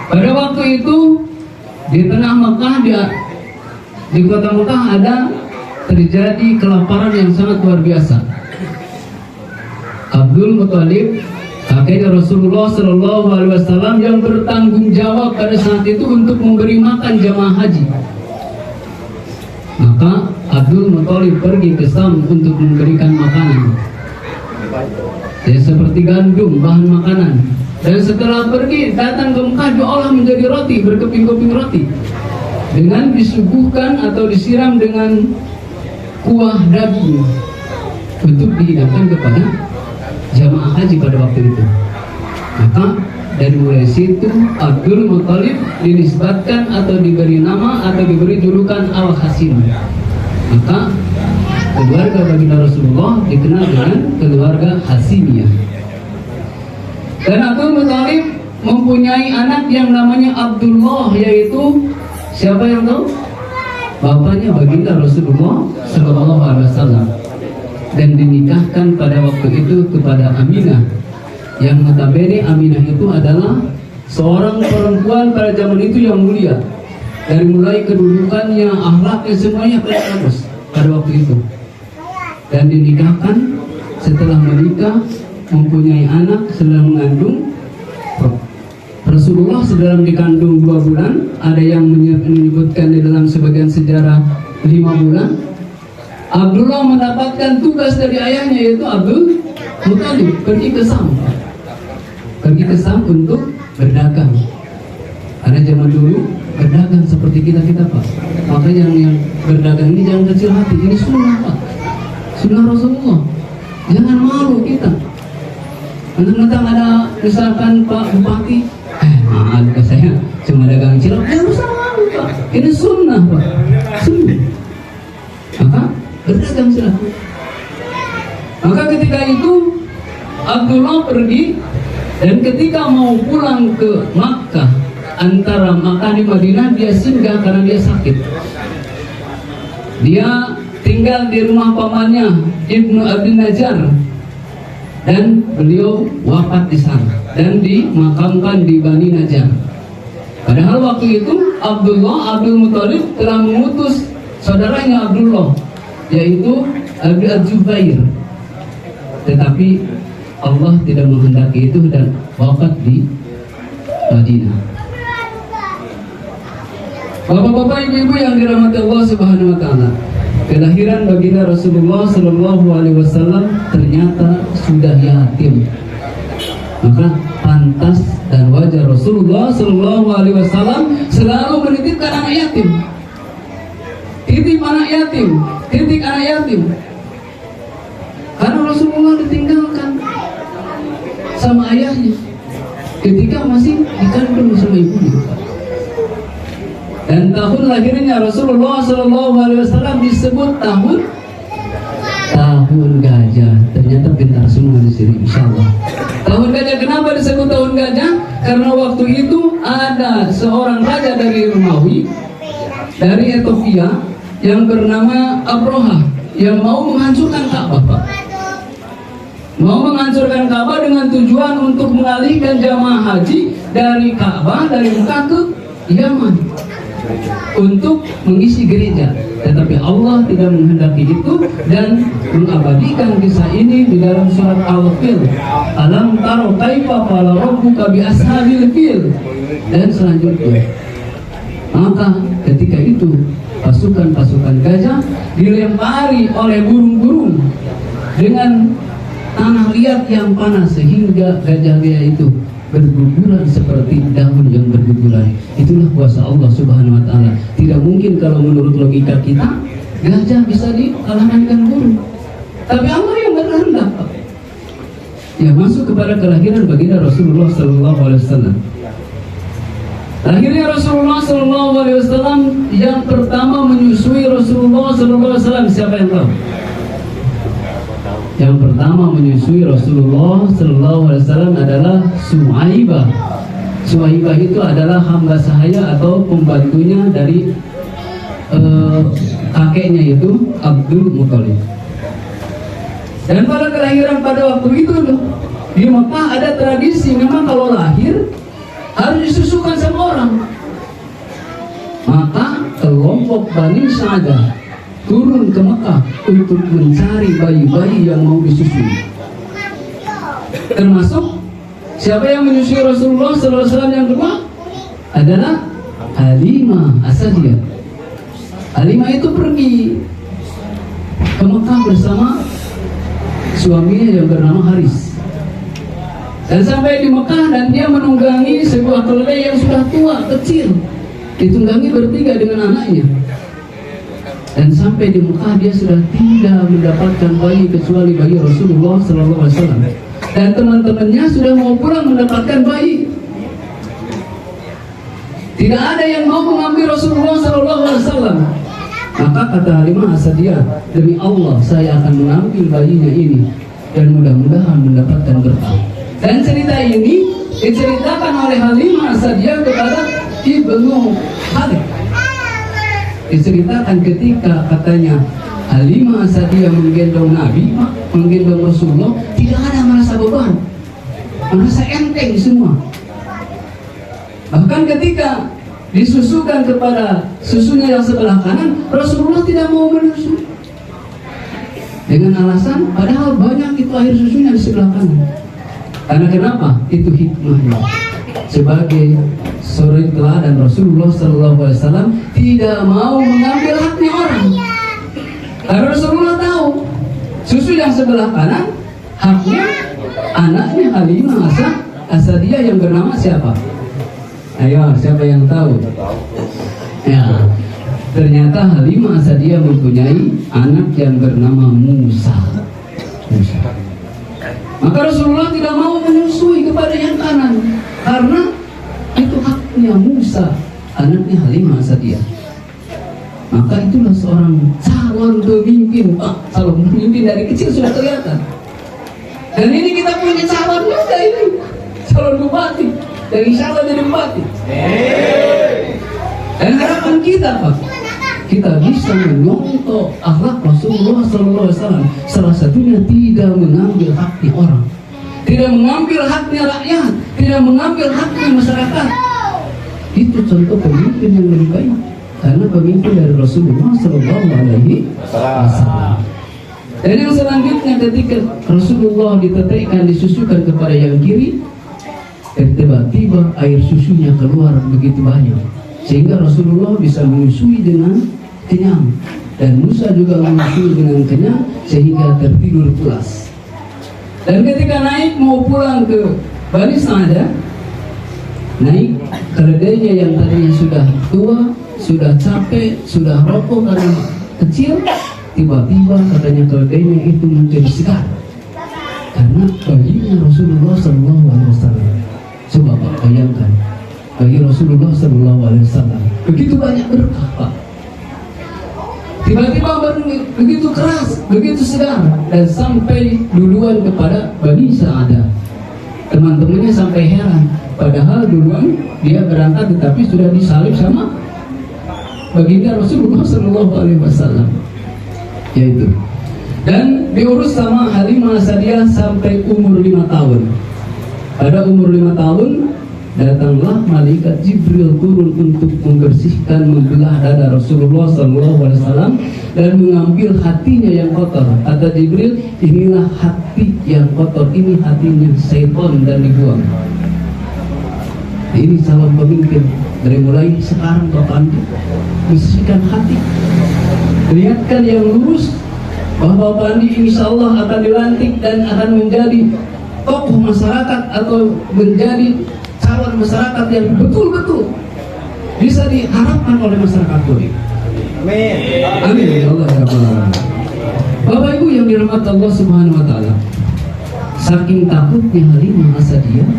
Pada waktu itu di tengah Mekah, di kota Mekah ada terjadi kelaparan yang sangat luar biasa. Abdul Muthalib, kakeknya Rasulullah Sallallahu Alaihi Wasallam, yang bertanggung jawab pada saat itu untuk memberi makan jamaah haji. Maka Abdul Muthalib pergi ke Sam untuk memberikan makanan, ya, seperti gandum, bahan makanan. Dan setelah pergi datang ke Mekah, diolah menjadi roti, berkeping-keping roti, dengan disuguhkan atau disiram dengan kuah daging untuk dihidangkan kepada jamaah haji pada waktu itu. Maka dari mulai situ Abdul Muthalib dinisbatkan atau diberi nama atau diberi julukan Al-Hasim. Maka keluarga baginda Rasulullah dikenal dengan keluarga Hasimiyah. Dan Abdul Muthalib mempunyai anak yang namanya Abdullah, yaitu siapa yang tahu? Bapaknya baginda Rasulullah Sallallahu Alaihi Wasallam, dan dinikahkan pada waktu itu kepada Aminah, yang notabene Aminah itu adalah seorang perempuan pada zaman itu yang mulia, dari mulai kedudukannya, akhlaknya, semuanya bagus pada waktu itu. Dan dinikahkan, setelah menikah mempunyai anak, sedang mengandung. Rasulullah sedang dikandung 2 bulan, ada yang menyebutkan di dalam sebagian sejarah 5 bulan. Abdullah mendapatkan tugas dari ayahnya, yaitu Abdul Muthalib, pergi ke Sam untuk berdagang. Karena zaman dulu berdagang seperti kita Pak. Makanya yang berdagang ini jangan kecil hati, ini sunnah Pak, sunnah Rasulullah. Jangan malu kita. Mentang-mentang ada misalkan Pak Bupati, maaf ke saya cuma dagang cilok, jangan usah malu Pak, ini sunnah Pak, sunnah. Maka berdagang sudah. Maka ketika itu Abdullah pergi, dan ketika mau pulang ke Makkah, antara Makkah di Madinah, dia singgah karena dia sakit. Dia tinggal di rumah pamannya Ibnu Abdul Najjar, dan beliau wafat di sana dan dimakamkan di Bani Najjar. Padahal waktu itu Abdul Muthalib telah mengutus saudaranya Abdullah, yaitu Abdul Zubair, tetapi Allah tidak menghendaki itu dan wafat di Madinah. Bapak-bapak, ibu-ibu yang dirahmati Allah Subhanahu wa taala, kelahiran baginda Rasulullah sallallahu alaihi wasallam ternyata sudah yatim. Maka pantas dan wajar Rasulullah sallallahu alaihi wasallam selalu menitipkan anak yatim. Titip anak yatim, titip anak yatim. Karena Rasulullah ditinggalkan sama ayahnya ketika masih dikandung sama ibunya. Dan tahun lahirnya Rasulullah SAW disebut tahun gajah. Ternyata pintar semua di sini, insyaallah. Tahun gajah, kenapa disebut tahun gajah? Karena waktu itu ada seorang raja dari Romawi, dari Ethiopia, yang bernama Abraha, yang mau menghancurkan Ka'bah, Pak. Mau menghancurkan Ka'bah dengan tujuan untuk mengalihkan jamaah haji dari Ka'bah, dari Mekah ke Yaman untuk mengisi gereja. Tetapi Allah tidak menghendaki itu dan mengabadikan kisah ini di dalam surat Al-Fil. Alam taro kaifa fa'ala rabbuka bi ashabil fil. Dan selanjutnya, maka ketika itu pasukan-pasukan gajah dilempari oleh burung-burung dengan tanah liat yang panas sehingga gajah-gajah itu berguguran seperti daun yang berguguran. Itulah kuasa Allah Subhanahu wa taala. Tidak mungkin kalau menurut logika kita gajah bisa dikalahkan burung. Tapi Allah yang berkehendak. Ya, masuk kepada kelahiran baginda Rasulullah sallallahu alaihi wasallam. Lahirnya Rasulullah sallallahu alaihi wasallam, yang pertama menyusui Rasulullah sallallahu alaihi wasallam, siapa yang tahu? Yang pertama menyusui Rasulullah sallallahu alaihi wasallam adalah Suhaibah. Suhaibah itu adalah hamba sahaya atau pembantunya dari kakeknya, itu Abdul Muthalib. Dan pada kelahiran pada waktu itu di Mekah ada tradisi, memang kalau lahir harus disusukan sama orang. Maka kelompok Bani Sa'dah turun ke Mekah untuk mencari bayi-bayi yang mau disusui. Termasuk siapa yang menyusui Rasulullah SAW yang kedua adalah Halimah As-Sa'diyah. Halimah itu pergi ke Mekah bersama suaminya yang bernama Haris. Dan sampai di Mekah, dan dia menunggangi sebuah keledai yang sudah tua, kecil. Ditunggangi bertiga dengan anaknya. Dan sampai di Mekah dia sudah tidak mendapatkan bayi kecuali bayi Rasulullah SAW. Dan teman-temannya sudah mau pulang mendapatkan bayi. Tidak ada yang mau mengambil Rasulullah SAW. Maka kata Halimah As-Sa'diyah, demi Allah saya akan mengambil bayinya ini dan mudah-mudahan mendapatkan berkah. Dan cerita ini diceritakan oleh Halimah As-Sa'diyah kepada Ibnu Khalid. Diceritakan ketika katanya Halimah As-Sa'diyah menggendong Nabi, menggendong Rasulullah, tidak ada merasa beban, merasa enteng semua. Bahkan ketika disusukan kepada susunya yang sebelah kanan, Rasulullah tidak mau menyusu dengan alasan padahal banyak itu air susunya di sebelah kanan. Karena kenapa? Itu hikmahnya. Sebagai suri teladan Rasulullah SAW tidak mau mengambil haknya orang. Karena Rasulullah tahu susu yang sebelah kanan haknya anaknya Halimah As-Sa'diyah yang bernama siapa? Ayo, siapa yang tahu? Ya, ternyata Halimah As-Sa'diyah mempunyai anak yang bernama Musa. Maka Rasulullah tidak mau menyusui kepada yang kanan karena itu haknya Musa, anaknya Halimah As-Sa'diyah. Maka itulah seorang calon pemimpin. Calon pemimpin dari kecil sudah kelihatan. Dan ini kita punya calon juga ini, calon bupati. Dari insya Allah jadi bupati. Dan harapan kita Pak, kita bisa menyontoh akhlak Rasulullah SAW. Salah satunya tidak mengambil haknya orang, tidak mengambil haknya rakyat, tidak mengambil haknya masyarakat. Itu contoh pemimpin yang lebih baik, karena pemimpin dari Rasulullah SAW. Dan yang selanjutnya ketika Rasulullah ditetekkan, disusukan kepada yang kiri, dan tiba-tiba air susunya keluar begitu banyak, sehingga Rasulullah bisa menyusui dengan kenyang, dan Musa juga menyusui dengan kenyang, sehingga tertidur pulas. Dan ketika naik mau pulang ke Bani Sa'adah, naik keledainya yang tadinya sudah tua, sudah capek, sudah rokok karena kecil, tiba-tiba katanya keledainya itu menjadi segar karena bayinya Rasulullah SAW. Coba Pak bayangkan, bayi Rasulullah SAW begitu banyak berkah Pak, tiba-tiba begitu keras, begitu segar, dan sampai duluan kepada Bani Sa'adah. Teman-temannya sampai heran, padahal duluan dia berangkat tetapi sudah disalib sama baginda Rasulullah SAW, yaitu, dan diurus sama Halimah Sa'diyah sampai umur 5 tahun. Pada umur 5 tahun datanglah malaikat Jibril turun untuk membersihkan, membelah dada Rasulullah SAW dan mengambil hatinya yang kotor. Kata Jibril, inilah hati yang kotor, ini hatinya syaitan, dan dibuang. Ini calon pemimpin. Dari mulai sekarang Bapak Andi bersihkan hati, lihatkan yang lurus, bahwa Bapak Andi insya Allah akan dilantik dan akan menjadi tokoh masyarakat atau menjadi calon masyarakat yang betul-betul bisa diharapkan oleh masyarakat Bali. Amin. Amin ya Allah ya Rabbal Alamin. Bapak Ibu yang dirahmati Allah Subhanahu Wa Taala, saking takutnya Halimah Sa'diyah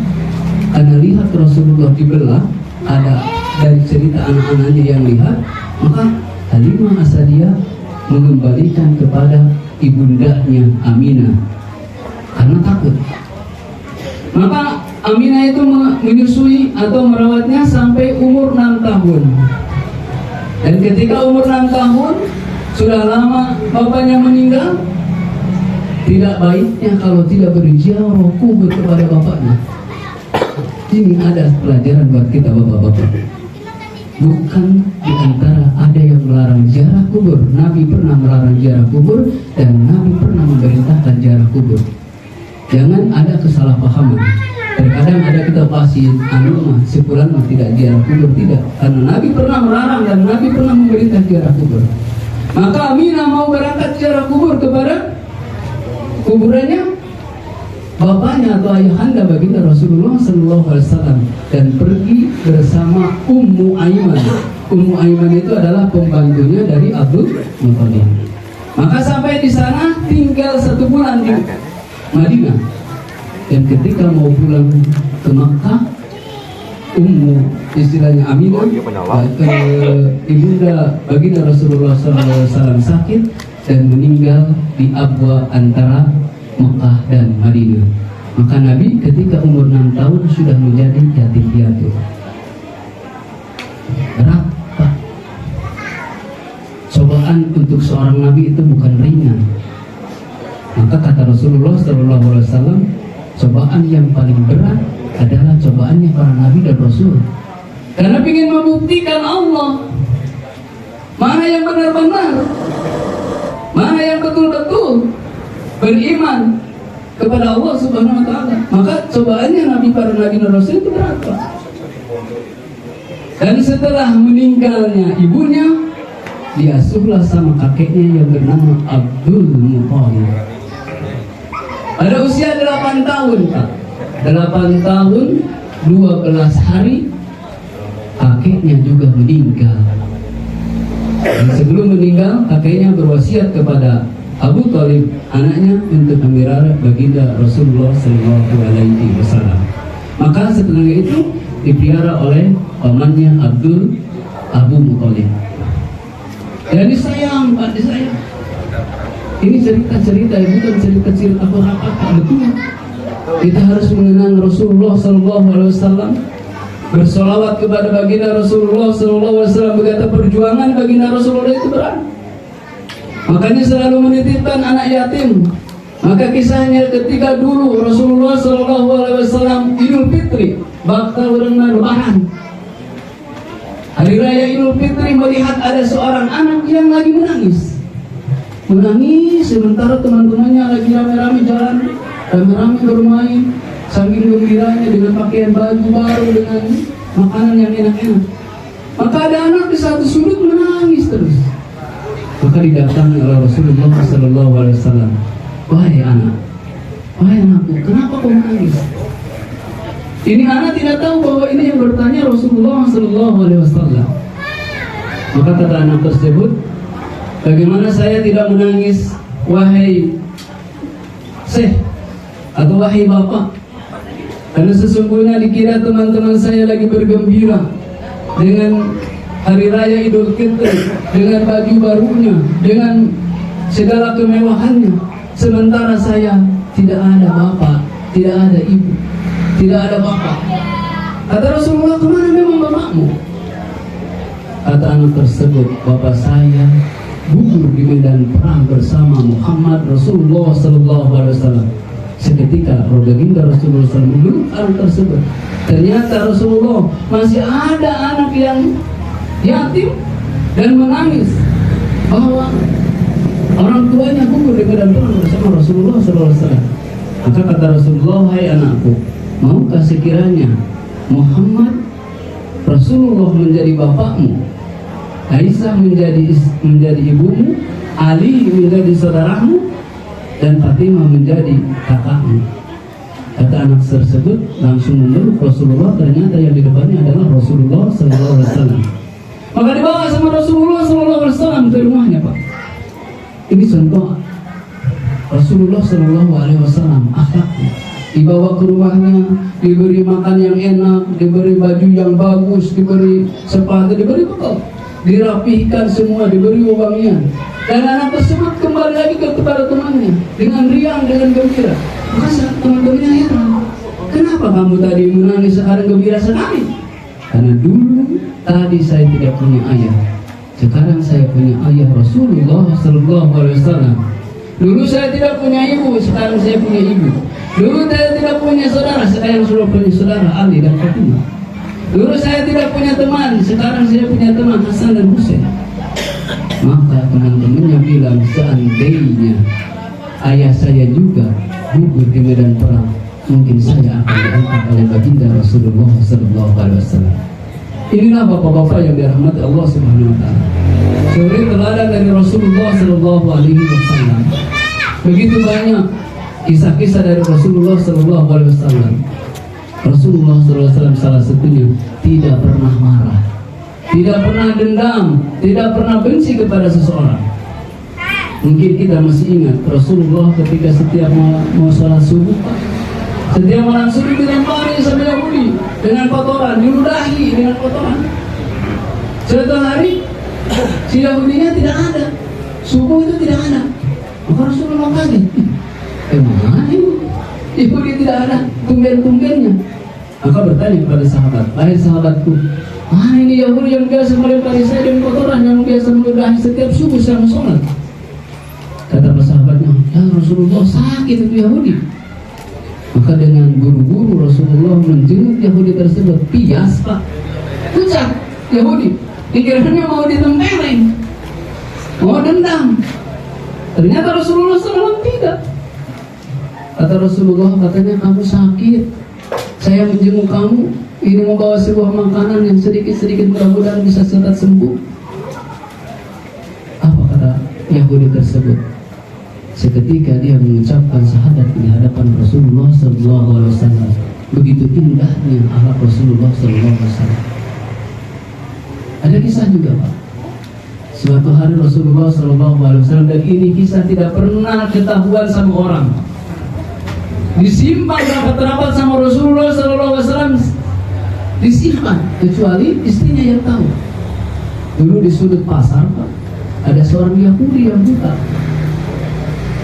karena lihat Rasulullah dibelah, ada dari cerita anak-anaknya yang lihat, maka Halimah Sa'diyah mengembalikan kepada ibundanya Aminah karena takut. Maka Aminah itu menyusui atau merawatnya sampai umur 6 tahun. Dan ketika umur 6 tahun, sudah lama bapaknya meninggal, tidak baiknya kalau tidak berziarah kubur kepada bapaknya. Ini ada pelajaran buat kita bapak-bapak. Bukan di antara ada yang melarang ziarah kubur. Nabi pernah melarang ziarah kubur, dan Nabi pernah memerintahkan ziarah kubur. Jangan ada kesalahpahaman. Terkadang ada kita pasti sepulan tidak ziarah kubur, tidak. Karena Nabi pernah melarang dan Nabi pernah memerintah ziarah kubur. Maka Aminah mau berangkat ziarah kubur kepada kuburannya bapaknya atau ayahanda baginda Rasulullah SAW, dan pergi bersama Ummu Aiman. Ummu Aiman itu adalah pembantunya dari Abdul Muthalib. Maka sampai di sana tinggal 1 bulan di Madinah. Dan ketika mau pulang ke Makkah, istilahnya Aminah, ibunda baginda Rasulullah SAW sakit dan meninggal di abwa antara Mekah dan Madinah. Maka Nabi ketika umur 6 tahun sudah menjadi yatim piatu. Berat Pak. Cobaan untuk seorang Nabi itu bukan ringan. Maka kata Rasulullah SAW, cobaan yang paling berat adalah cobaannya para Nabi dan Rasul. Karena ingin membuktikan Allah mana yang benar-benar, mana yang betul-betul beriman kepada Allah Subhanahu Wa Taala. Maka cobaannya para Nabi dan Rasul itu berat. Dan setelah meninggalnya ibunya, diasuhlah sama kakeknya yang bernama Abdul Muthalib. Pada usia 8 tahun Pak, 8 tahun 12 hari kakeknya juga meninggal. Dan sebelum meninggal, kakeknya berwasiat kepada Abu Thalib anaknya untuk memelihara baginda Rasulullah SAW. Maka setelah itu dipelihara oleh pamannya Abu Muthalib. Ya disayang Pak, disayang. Ini cerita-cerita, bukan cerita-cerita apa-apa, betul. Kita harus mengenang Rasulullah SAW, bersolawat kepada baginda Rasulullah SAW, berkata perjuangan baginda Rasulullah itu berat. Makanya selalu menitipkan anak yatim. Maka kisahnya ketika dulu Rasulullah SAW Idul Fitri, bakal berenang Lebaran, Hari Raya Idul Fitri, melihat ada seorang anak yang lagi menangis. Menangis sementara teman-temannya lagi rame-rame jalan, rame-rame bermain, sambil gembiranya dengan pakaian baju baru, dengan makanan yang enak-enak. Maka ada anak di satu sudut menangis terus. Maka didatangi oleh Rasulullah SAW. Wahai anakku, kenapa kau menangis? Ini anak tidak tahu bahwa ini yang bertanya Rasulullah SAW. Maka kata anak tersebut, bagaimana saya tidak menangis, wahai Syekh atau wahai Bapak? Karena sesungguhnya dikira teman-teman saya lagi bergembira dengan Hari Raya Idul Fitri, dengan baju barunya, dengan segala kemewahannya. Sementara saya tidak ada bapak, tidak ada ibu, tidak ada bapak. Kata Rasulullah, kemana memang bapakmu? Kata anak tersebut, bapak saya gugur di medan perang bersama Muhammad Rasulullah SAW. Seketika baginda Rasulullah SAW memeluk anak tersebut. Ternyata Rasulullah masih ada anak yang yatim dan menangis bahwa orang tuanya gugur di medan perang bersama Rasulullah SAW. Maka kata Rasulullah, hai anakku, maukah sekiranya Muhammad Rasulullah menjadi bapakmu, Aisyah menjadi ibumu, Ali menjadi saudaramu, dan Fatimah menjadi kakakmu? Kata anak tersebut langsung memeluk Rasulullah. Ternyata yang di depannya adalah Rasulullah SAW. Maka dibawa sama Rasulullah SAW ke rumahnya, Pak. Ini contoh Rasulullah SAW akhlaknya. Dibawa ke rumahnya, diberi makan yang enak, diberi baju yang bagus, diberi sepatu, diberi bekal, dirapihkan semua, diberi wewangian. Dan anak tersebut kembali lagi kepada temannya dengan riang, dengan gembira. Maka teman-temannya heran, kenapa kamu tadi menangis sekarang gembira sekali? Karena dulu tadi saya tidak punya ayah, sekarang saya punya ayah Rasulullah SAW. Dulu saya tidak punya ibu, sekarang saya punya ibu. Dulu saya tidak punya saudara, sekarang sudah punya saudara Ali dan Fatimah. Dulu saya tidak punya teman, sekarang saya punya teman Hasan dan Husain. Maka teman-temannya bilang, seandainya ayah saya juga gugur di medan perang, mungkin saya akan diangkat oleh baginda Rasulullah SAW. Inilah bapak-bapak yang dirahmati Allah Subhanahu Wa Taala. Suri teladan dari Rasulullah SAW. Begitu banyak kisah-kisah dari Rasulullah SAW. Rasulullah SAW salah satunya tidak pernah marah, tidak pernah dendam, tidak pernah benci kepada seseorang. Mungkin kita masih ingat Rasulullah ketika setiap mau sholat subuh, setiap malam subuh dilempari sama Yahudi dengan kotoran, diludahi dengan kotoran. Suatu hari si Yahudinya tidak ada, subuh itu tidak ada. Maka Rasulullah kaget, mana ini? Yahudi tidak ada, tumben-tumbennya. Maka bertanya kepada sahabat, wahai sahabatku, mana ini Yahudi yang biasa melempari saya dengan kotoran, yang biasa meludahi setiap subuh saya mau sholat? Kata sahabatnya, ya Rasulullah, sakit itu Yahudi. Maka dengan buru-buru Rasulullah menjenguk Yahudi tersebut. Pias, Pak, pucat Yahudi, pikirannya mau ditempelin, mau dendam. Ternyata Rasulullah SAW tidak. Kata Rasulullah, katanya kamu sakit, saya menjenguk kamu, ini membawa sebuah makanan yang sedikit-sedikit mudah-mudahan bisa cepat sembuh. Apa kata Yahudi tersebut? Seketika dia mengucapkan syahadat di hadapan Rasulullah SAW. Begitu indahnya akhlak Rasulullah SAW. Ada kisah juga, Pak. Suatu hari Rasulullah SAW, dan ini kisah tidak pernah ketahuan sama orang, disimpan rapat-rapat sama Rasulullah SAW, disimpan kecuali istrinya yang tahu. Dulu di sudut pasar, Pak, ada seorang Yahudi yang buta.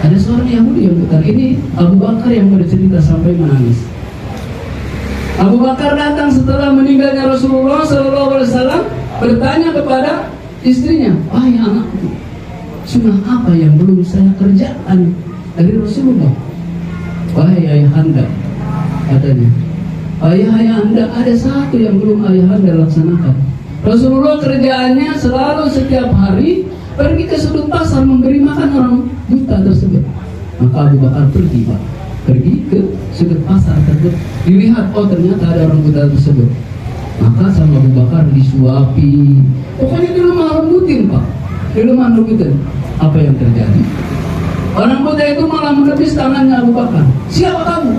Ada seorang Yahudi yang buta. Ini Abu Bakar yang bercerita sampai menangis. Abu Bakar datang setelah meninggalnya Rasulullah SAW, bertanya kepada istrinya, wahai anakku, sunnah apa yang belum saya kerjakan dari Rasulullah? Wahai ayahanda, katanya, ayahanda, ada satu yang belum ayahanda laksanakan. Rasulullah kerjaannya selalu setiap hari pergi ke sudut pasar memberi makan orang buta tersebut. Maka Abu Bakar pergi, Pak, pergi ke sudut pasar tersebut, dilihat, oh ternyata ada orang buta tersebut. Maka sama Abu Bakar disuapi, pokoknya di rumah lembutin, Pak, di rumah lembutin. Apa yang terjadi? Orang buta itu malah menepis tangannya Abu Bakar. Siapa kamu?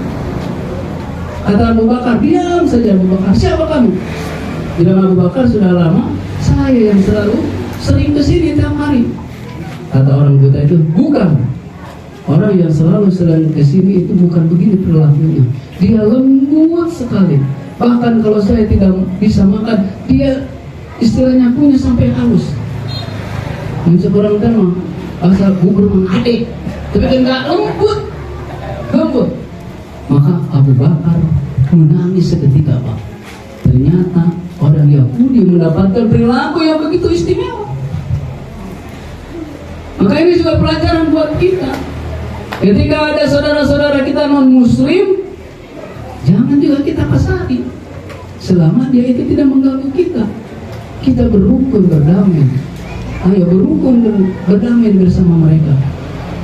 Kata Abu Bakar, diam saja Abu Bakar. Siapa kamu? Bilang Abu Bakar, sudah lama saya yang selalu sering kesini tiap hari. Kata orang buta itu, bukan. Orang yang selalu sering kesini itu bukan begini perilakunya. Dia lembut sekali. Bahkan kalau saya tidak bisa makan, dia istilahnya punya sampai halus. Mencap orang tema, asal bubur mengadik, tapi kan nggak lembut. Maka Abu Bakar menangis seketika, Pak. Ternyata orang Yahudi mendapatkan perilaku yang begitu istimewa. Maka ini juga pelajaran buat kita. Ketika ada saudara-saudara kita non-muslim, jangan juga kita kasari. Selama dia itu tidak mengganggu kita, kita berrukun, berdamai. Ayo berrukun dan berdamai bersama mereka.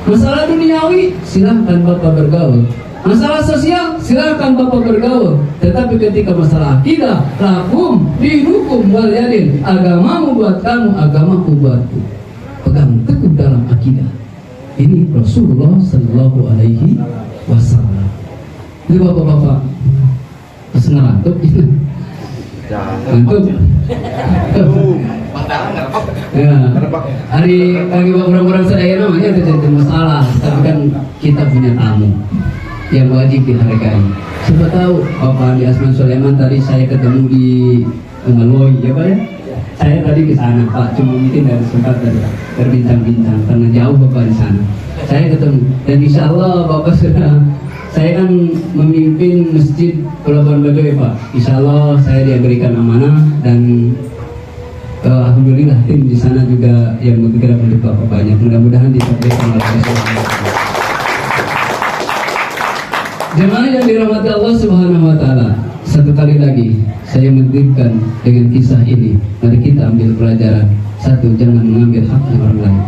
Masalah duniawi, silahkan Bapak bergaul. Masalah sosial, silahkan Bapak bergaul. Tetapi ketika masalah akidah, lakum dihukum wal yadin. Agamamu buat kamu, agamaku buatku. Pegang teguh dalam akidah. Ini Rasulullah Sallallahu Alaihi Wasallam. Ini bapak-bapak ngantuk, ngantuk. Ya, hari kami orang-orang sadaya namanya tidak ada masalah, tapi kan kita punya tamu yang wajib dihargai. Siapa tahu Bapak Andi Asman Sulaiman tadi saya ketemu di Maloi, ya Pak ya? Saya tadi ke sana Pak, cuma mungkin dari sempat berbincang-bincang karena jauh Bapak di sana. Saya ketemu dan insya Allah Bapak sudah, saya kan memimpin masjid Pelabuhan Bajoy Pak. Insya Allah saya diberikan amanah dan alhamdulillah tim di sana juga yang bergerak untuk Bapak banyak. Mudah-mudahan disampaikan oleh Allah. Jemaah yang dirahmati Allah Subhanahu Wa Taala, satu kali lagi saya menitipkan dengan kisah ini. Mari kita ambil pelajaran. Satu, jangan mengambil haknya orang lain.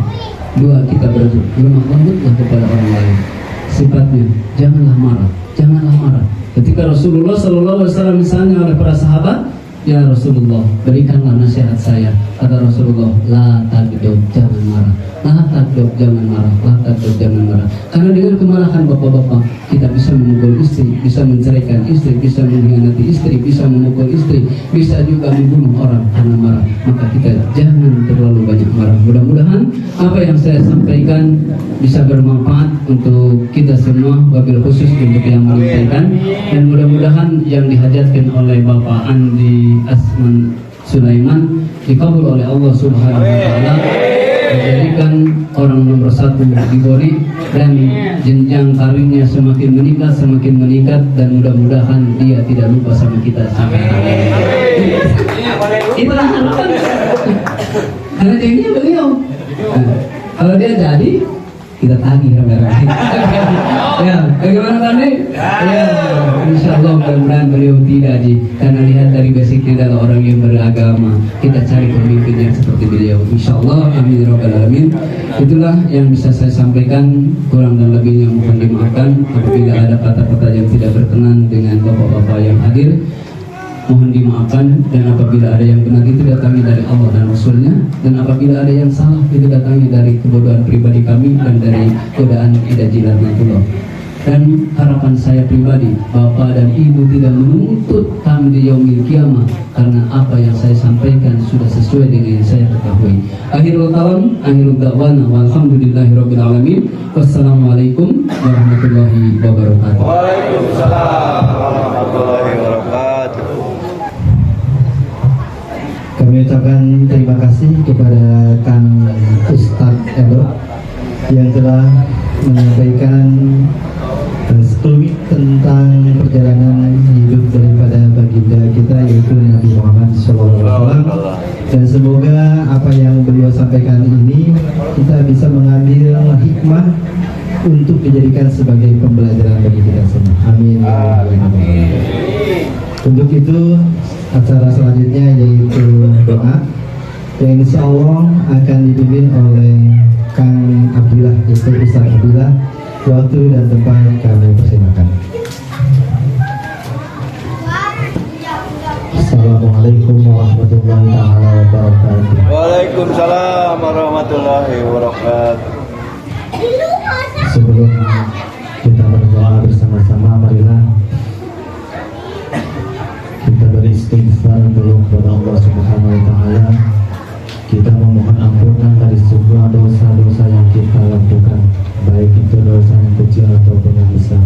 Dua, kita berlemah lembutlah kepada orang lain. Sifatnya, janganlah marah, janganlah marah. Ketika Rasulullah SAW misalnya oleh para sahabat, ya Rasulullah, berikanlah nasihat saya. Kata Rasulullah, la tagdob, jangan marah. La tagdob, jangan marah. La tagdob, jangan marah. Karena dengan kemarahan bapak-bapak, kita bisa memukul istri, bisa menceraikan istri, bisa mengkhianati istri, bisa memukul istri, bisa juga membunuh orang karena marah. Maka kita jangan terlalu banyak marah. Mudah-mudahan apa yang saya sampaikan bisa bermanfaat untuk kita semua, wabil khusus untuk yang menyampaikan, dan mudah-mudahan yang dihajatkan oleh Bapak Andi Asman Sulaiman dikabul oleh Allah Subhanahu Wa Taala, menjadikan orang nomor satu di Bori, dan jenjang karirnya semakin meningkat dan mudah-mudahan dia tidak lupa sama kita sampai hari ini. Itulah harapan. Karena jadinya beliau. Kalau dia jadi, kita tagih rame-rame. Ya, bagaimana tadi? Ya, insya Allah mudah-mudahan beliau tidak karena lihat dari basicnya adalah orang yang beragama. Kita cari pemimpin yang seperti beliau. Insya Allah, amin robbal alamin. Itulah yang bisa saya sampaikan. Kurang dan lebihnya mohon dimaafkan. Apabila ada kata-kata yang tidak berkenan dengan bapak-bapak yang hadir, mohon dimaafkan. Dan apabila ada yang benar itu datangnya dari Allah dan Rasulnya, dan apabila ada yang salah itu datangnya dari kebodohan pribadi kami dan dari godaan ida jilatullah. Dan harapan saya pribadi, bapak dan ibu tidak menuntut kami di yaumil kiamah, karena apa yang saya sampaikan sudah sesuai dengan yang saya ketahui. Akhirul kalam, akhirul da'wana, walhamdulillahirabbil alamin. Wassalamualaikum warahmatullahi wabarakatuh. Waalaikumsalam warahmatullahi wabarakatuh. Kami ucapkan terima kasih kepada Kang Ustaz fluid tentang perjalanan hidup daripada baginda kita yaitu Nabi Muhammad SAW. Dan semoga apa yang beliau sampaikan ini kita bisa mengambil hikmah untuk dijadikan sebagai pembelajaran bagi kita semua. Amin. Untuk itu acara selanjutnya yaitu doa yang insya Allah akan dipimpin oleh Kang Abdillah, yaitu Ustaz Abdillah. Waktu dan tempat kami persilakan. Assalamualaikum warahmatullahi wabarakatuh. Waalaikumsalam warahmatullahi wabarakatuh. Sebelum kita berdoa bersama-sama, marilah kita beristighfar dulu kepada Allah Subhanahu wa Ta'ala. Kita memohon ampunan dari semua dosa-dosa yang kita lakukan, baik itu dosa yang kecil ataupun yang besar.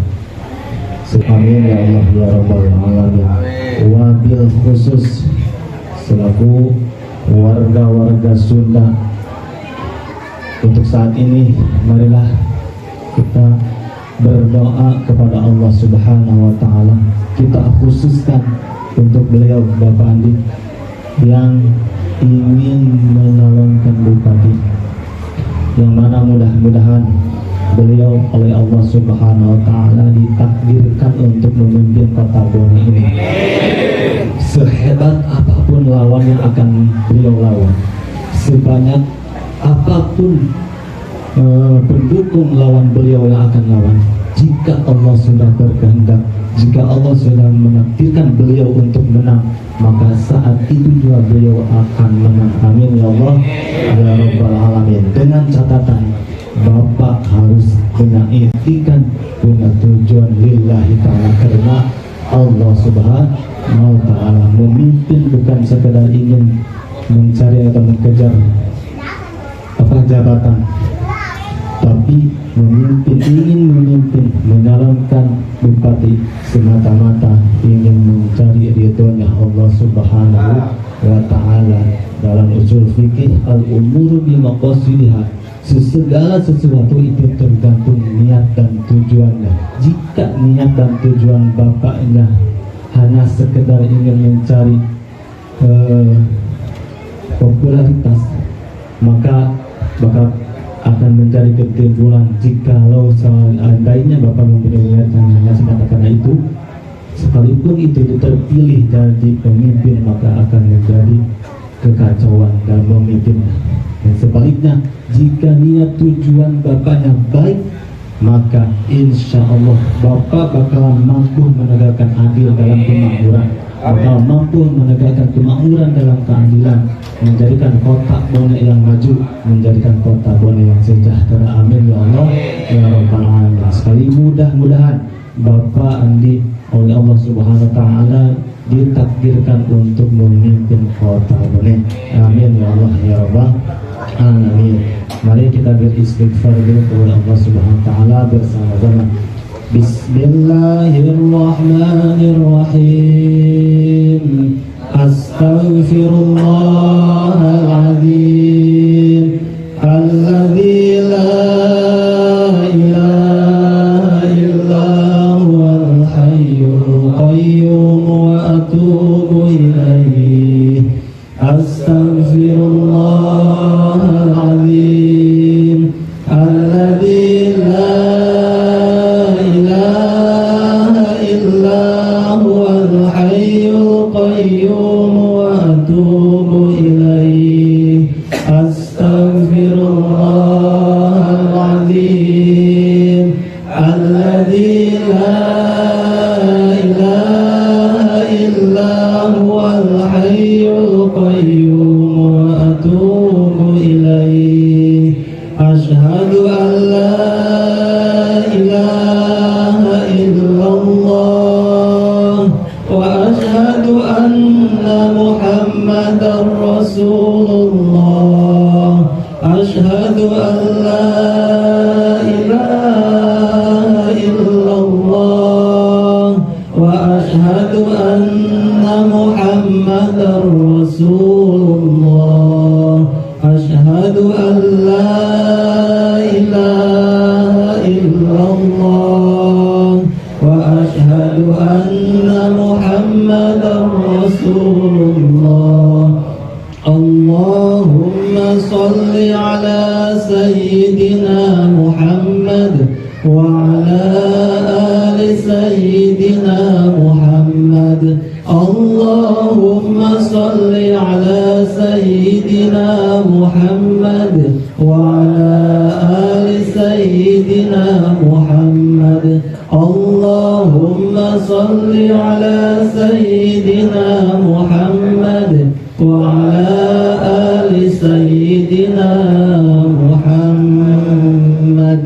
Amin ya Allah ya Rabbal Alamin. Wabil khusus selaku warga-warga Sunda, untuk saat ini marilah kita berdoa kepada Allah Subhanahu wa Ta'ala. Kita khususkan untuk beliau Bapak Andi yang ingin menyalonkan bupati, yang mana mudah-mudahan beliau oleh Allah Subhanahu wa Ta'ala ditakdirkan untuk memimpin kota Bone ini. Sehebat apapun lawan yang akan beliau lawan, sebanyak apapun pendukung lawan beliau yang akan lawan, jika Allah sudah berkehendak, jika Allah sudah menakdirkan beliau untuk menang, maka saat itu juga beliau akan menang. Amin ya Allah ya Rabbal Alamin. Dengan catatan Bapak harus punya etikan, punya tujuan lillahi ta'ala, karena Allah Subhanahu wa Ta'ala memimpin bukan sekedar ingin mencari atau mengejar jabatan, tapi ingin memimpin, menyalonkan bupati semata-mata ingin mencari ridhonya Allah Subhanahu wa Ta'ala. Dalam usul fikih al-umuru bimaqasidiha, segala sesuatu itu tergantung niat dan tujuannya. Jika niat dan tujuan bapaknya hanya sekedar ingin mencari popularitas, maka bakal akan mencari ketimbulan. Jikalau seandainya Bapak mempunyai niat yang hanya semata karena itu, sekalipun itu terpilih jadi pemimpin, maka akan menjadi kekacauan dan memimpin. Dan sebaliknya, jika niat tujuan Bapaknya baik, maka insya Allah Bapak bakalan mampu menegakkan adil dalam kemakmuran, bakal mampu menegakkan kemakmuran dalam keadilan, menjadikan kota Bone yang maju, menjadikan kota Bone yang sejahtera. Amin ya Allah ya Rabbal Alamin. Sekali mudah-mudahan Bapak Andi oleh Allah Subhanahu wa Ta'ala ditakdirkan untuk memimpin kota Bone. Amin ya Allah ya Rabbal Alamin. Mari kita beristighfar dulu kepada Allah Subhanahu wa Ta'ala bersama-sama. Bismillahirrahmanirrahim. Astaghfirullahaladzim alladzi la ilaha illa huwal hayyul qayyum wa atubu ilaihi. Astaghfirullahaladzim alladzi la ilaha illa huwal hayyul qayyum wa atubu ilaihi. Astaghfirullahaladzim alladzi la ilaha illa huwal hayyul qayyum wa atubu ilaihi. Asyhadu an la ilaha illallah wa asyhadu anna Muhammadar Rasulullah. Asyhadu an la ilaha illallah wa asyhadu anna Muhammadar Rasulullah. Asyhadu an la ilaha illallah أن محمدا رسول الله. اللهم صل على سيدنا محمد وعلى آل سيدنا محمد. اللهم صل على سيدنا محمد وعلى آل سيدنا محمد. اللهم صل على سيدنا محمد وعلى آل سيدنا محمد.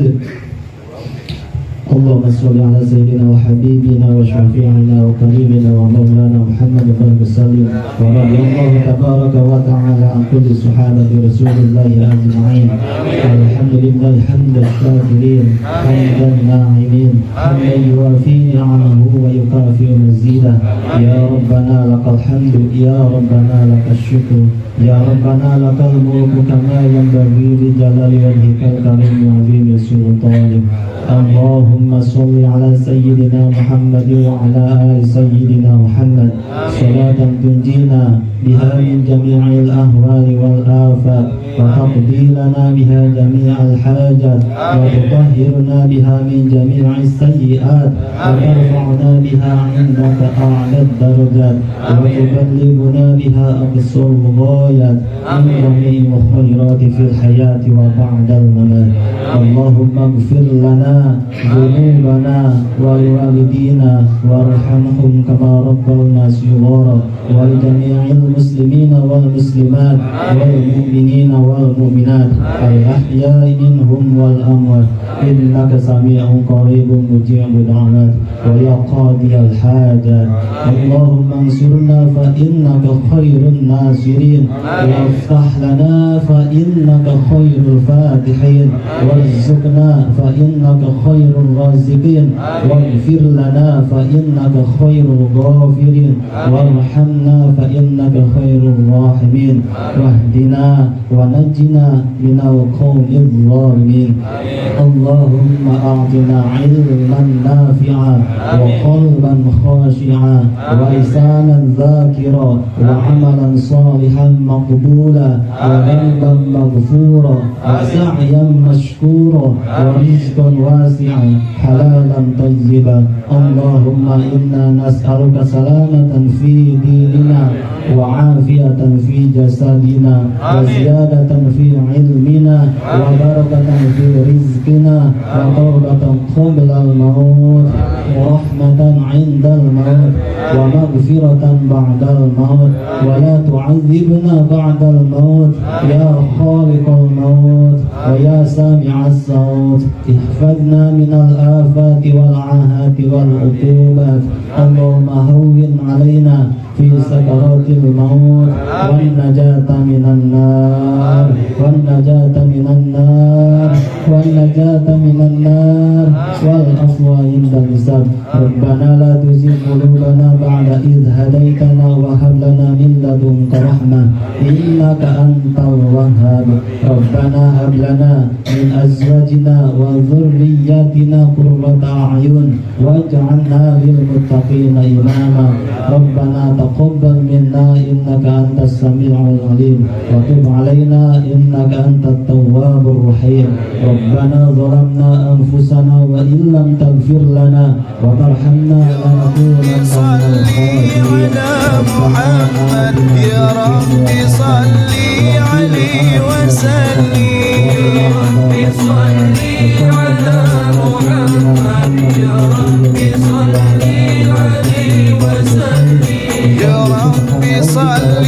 اللهم صل على سيدنا وحبيبنا وشفيعنا وقريبنا ومولانا محمد بن سليم. ورضي الله تبارك وتعالى عن كل صحابة رسول الله أجمعين. الحمد لله حمد الشاكرين حمد الناعمين حمدا يوافي نعمه ويكافئ مزيده. يا ربنا لك الحمد، يا ربنا لك الشكر، يا ربنا لك الملك كما ينبغي لجلال وجهك الكريم وعظيم سلطانك. اللهم صل على سيدنا محمد وعلى آل سيدنا محمد صلاة تنجينا بها من جميع الأهوال والآفات وتقضي لنا بها جميع الحاجات وتطهرنا بها من جميع السيئات وترفعنا بها عندك أعلى الدرجات وتبلغنا بها أقصى الغايات من جميع الخيرات في الحياة وبعد الممات. اللهم اغفر لنا ذنوبنا ولوالدينا وارحمهم كما ربونا صغارا ولجميع المسلمين والمسلمات والمؤمنين والمؤمنات الأحياء منهم والأموات إنك سميع قريب مجيب الدعوات ويا قاضي الحاجات. اللهم انصرنا فإنك خير الناصرين وافتح لنا فإنك خير الفاتحين وارزقنا فإنك خير الرازقين واغفر لنا فإنك خير الغافرين وارحمنا فإنك خير الراحمين واهدنا ونجنا من القوم الظالمين. اللهم أعطنا علما نافعا وقلبا خاشعا ولسانا ذاكرا وعملا صالحا مقبولا وذنبا مغفورا وسعيا مشكورا ورزقا واسعا حلالا طيبا. اللهم إنا نسألك سلامة في ديننا وعافية في جسدنا وزيادة في علمنا وبركة في رزقنا وتوبة قبل الموت ورحمة عند الموت ومغفرة بعد الموت ولا تعذبنا بعد الموت يا خالق الموت ويا سامع الصوت. احفظنا من الآفات والعاهات والعقوبات. اللهم هون علينا في سكرات الموت والنجاة من النار والنجاة من النار والنجاة من النار والعفو عند الحساب. ربنا لا تزغ قلوبنا بعد إذ هديتنا وهب لنا من لدنك رحمة إنك أنت الوهاب. ربنا هب لنا من أزواجنا وذرياتنا قرة أعين واجعلنا للمتقين إماما. ربنا تقبل منا إنك أنت السميع العليم وتب علينا إنك أنت التواب الرحيم. ربنا ظلمنا أنفسنا وإن لم تغفر لنا وترحمنا لنكونن من الخاسرين. محمد يا رب صل عليه وسلم. على محمد يا رب صل عليه وسلم. يا رب صل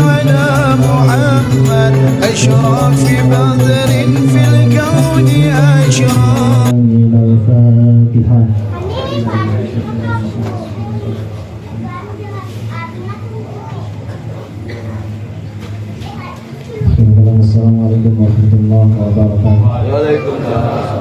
على محمد أشرف بدر في الكون أشرف. من الفاتحة. Assalamualaikum warahmatullahi wabarakatuh. Waalaikumsalam.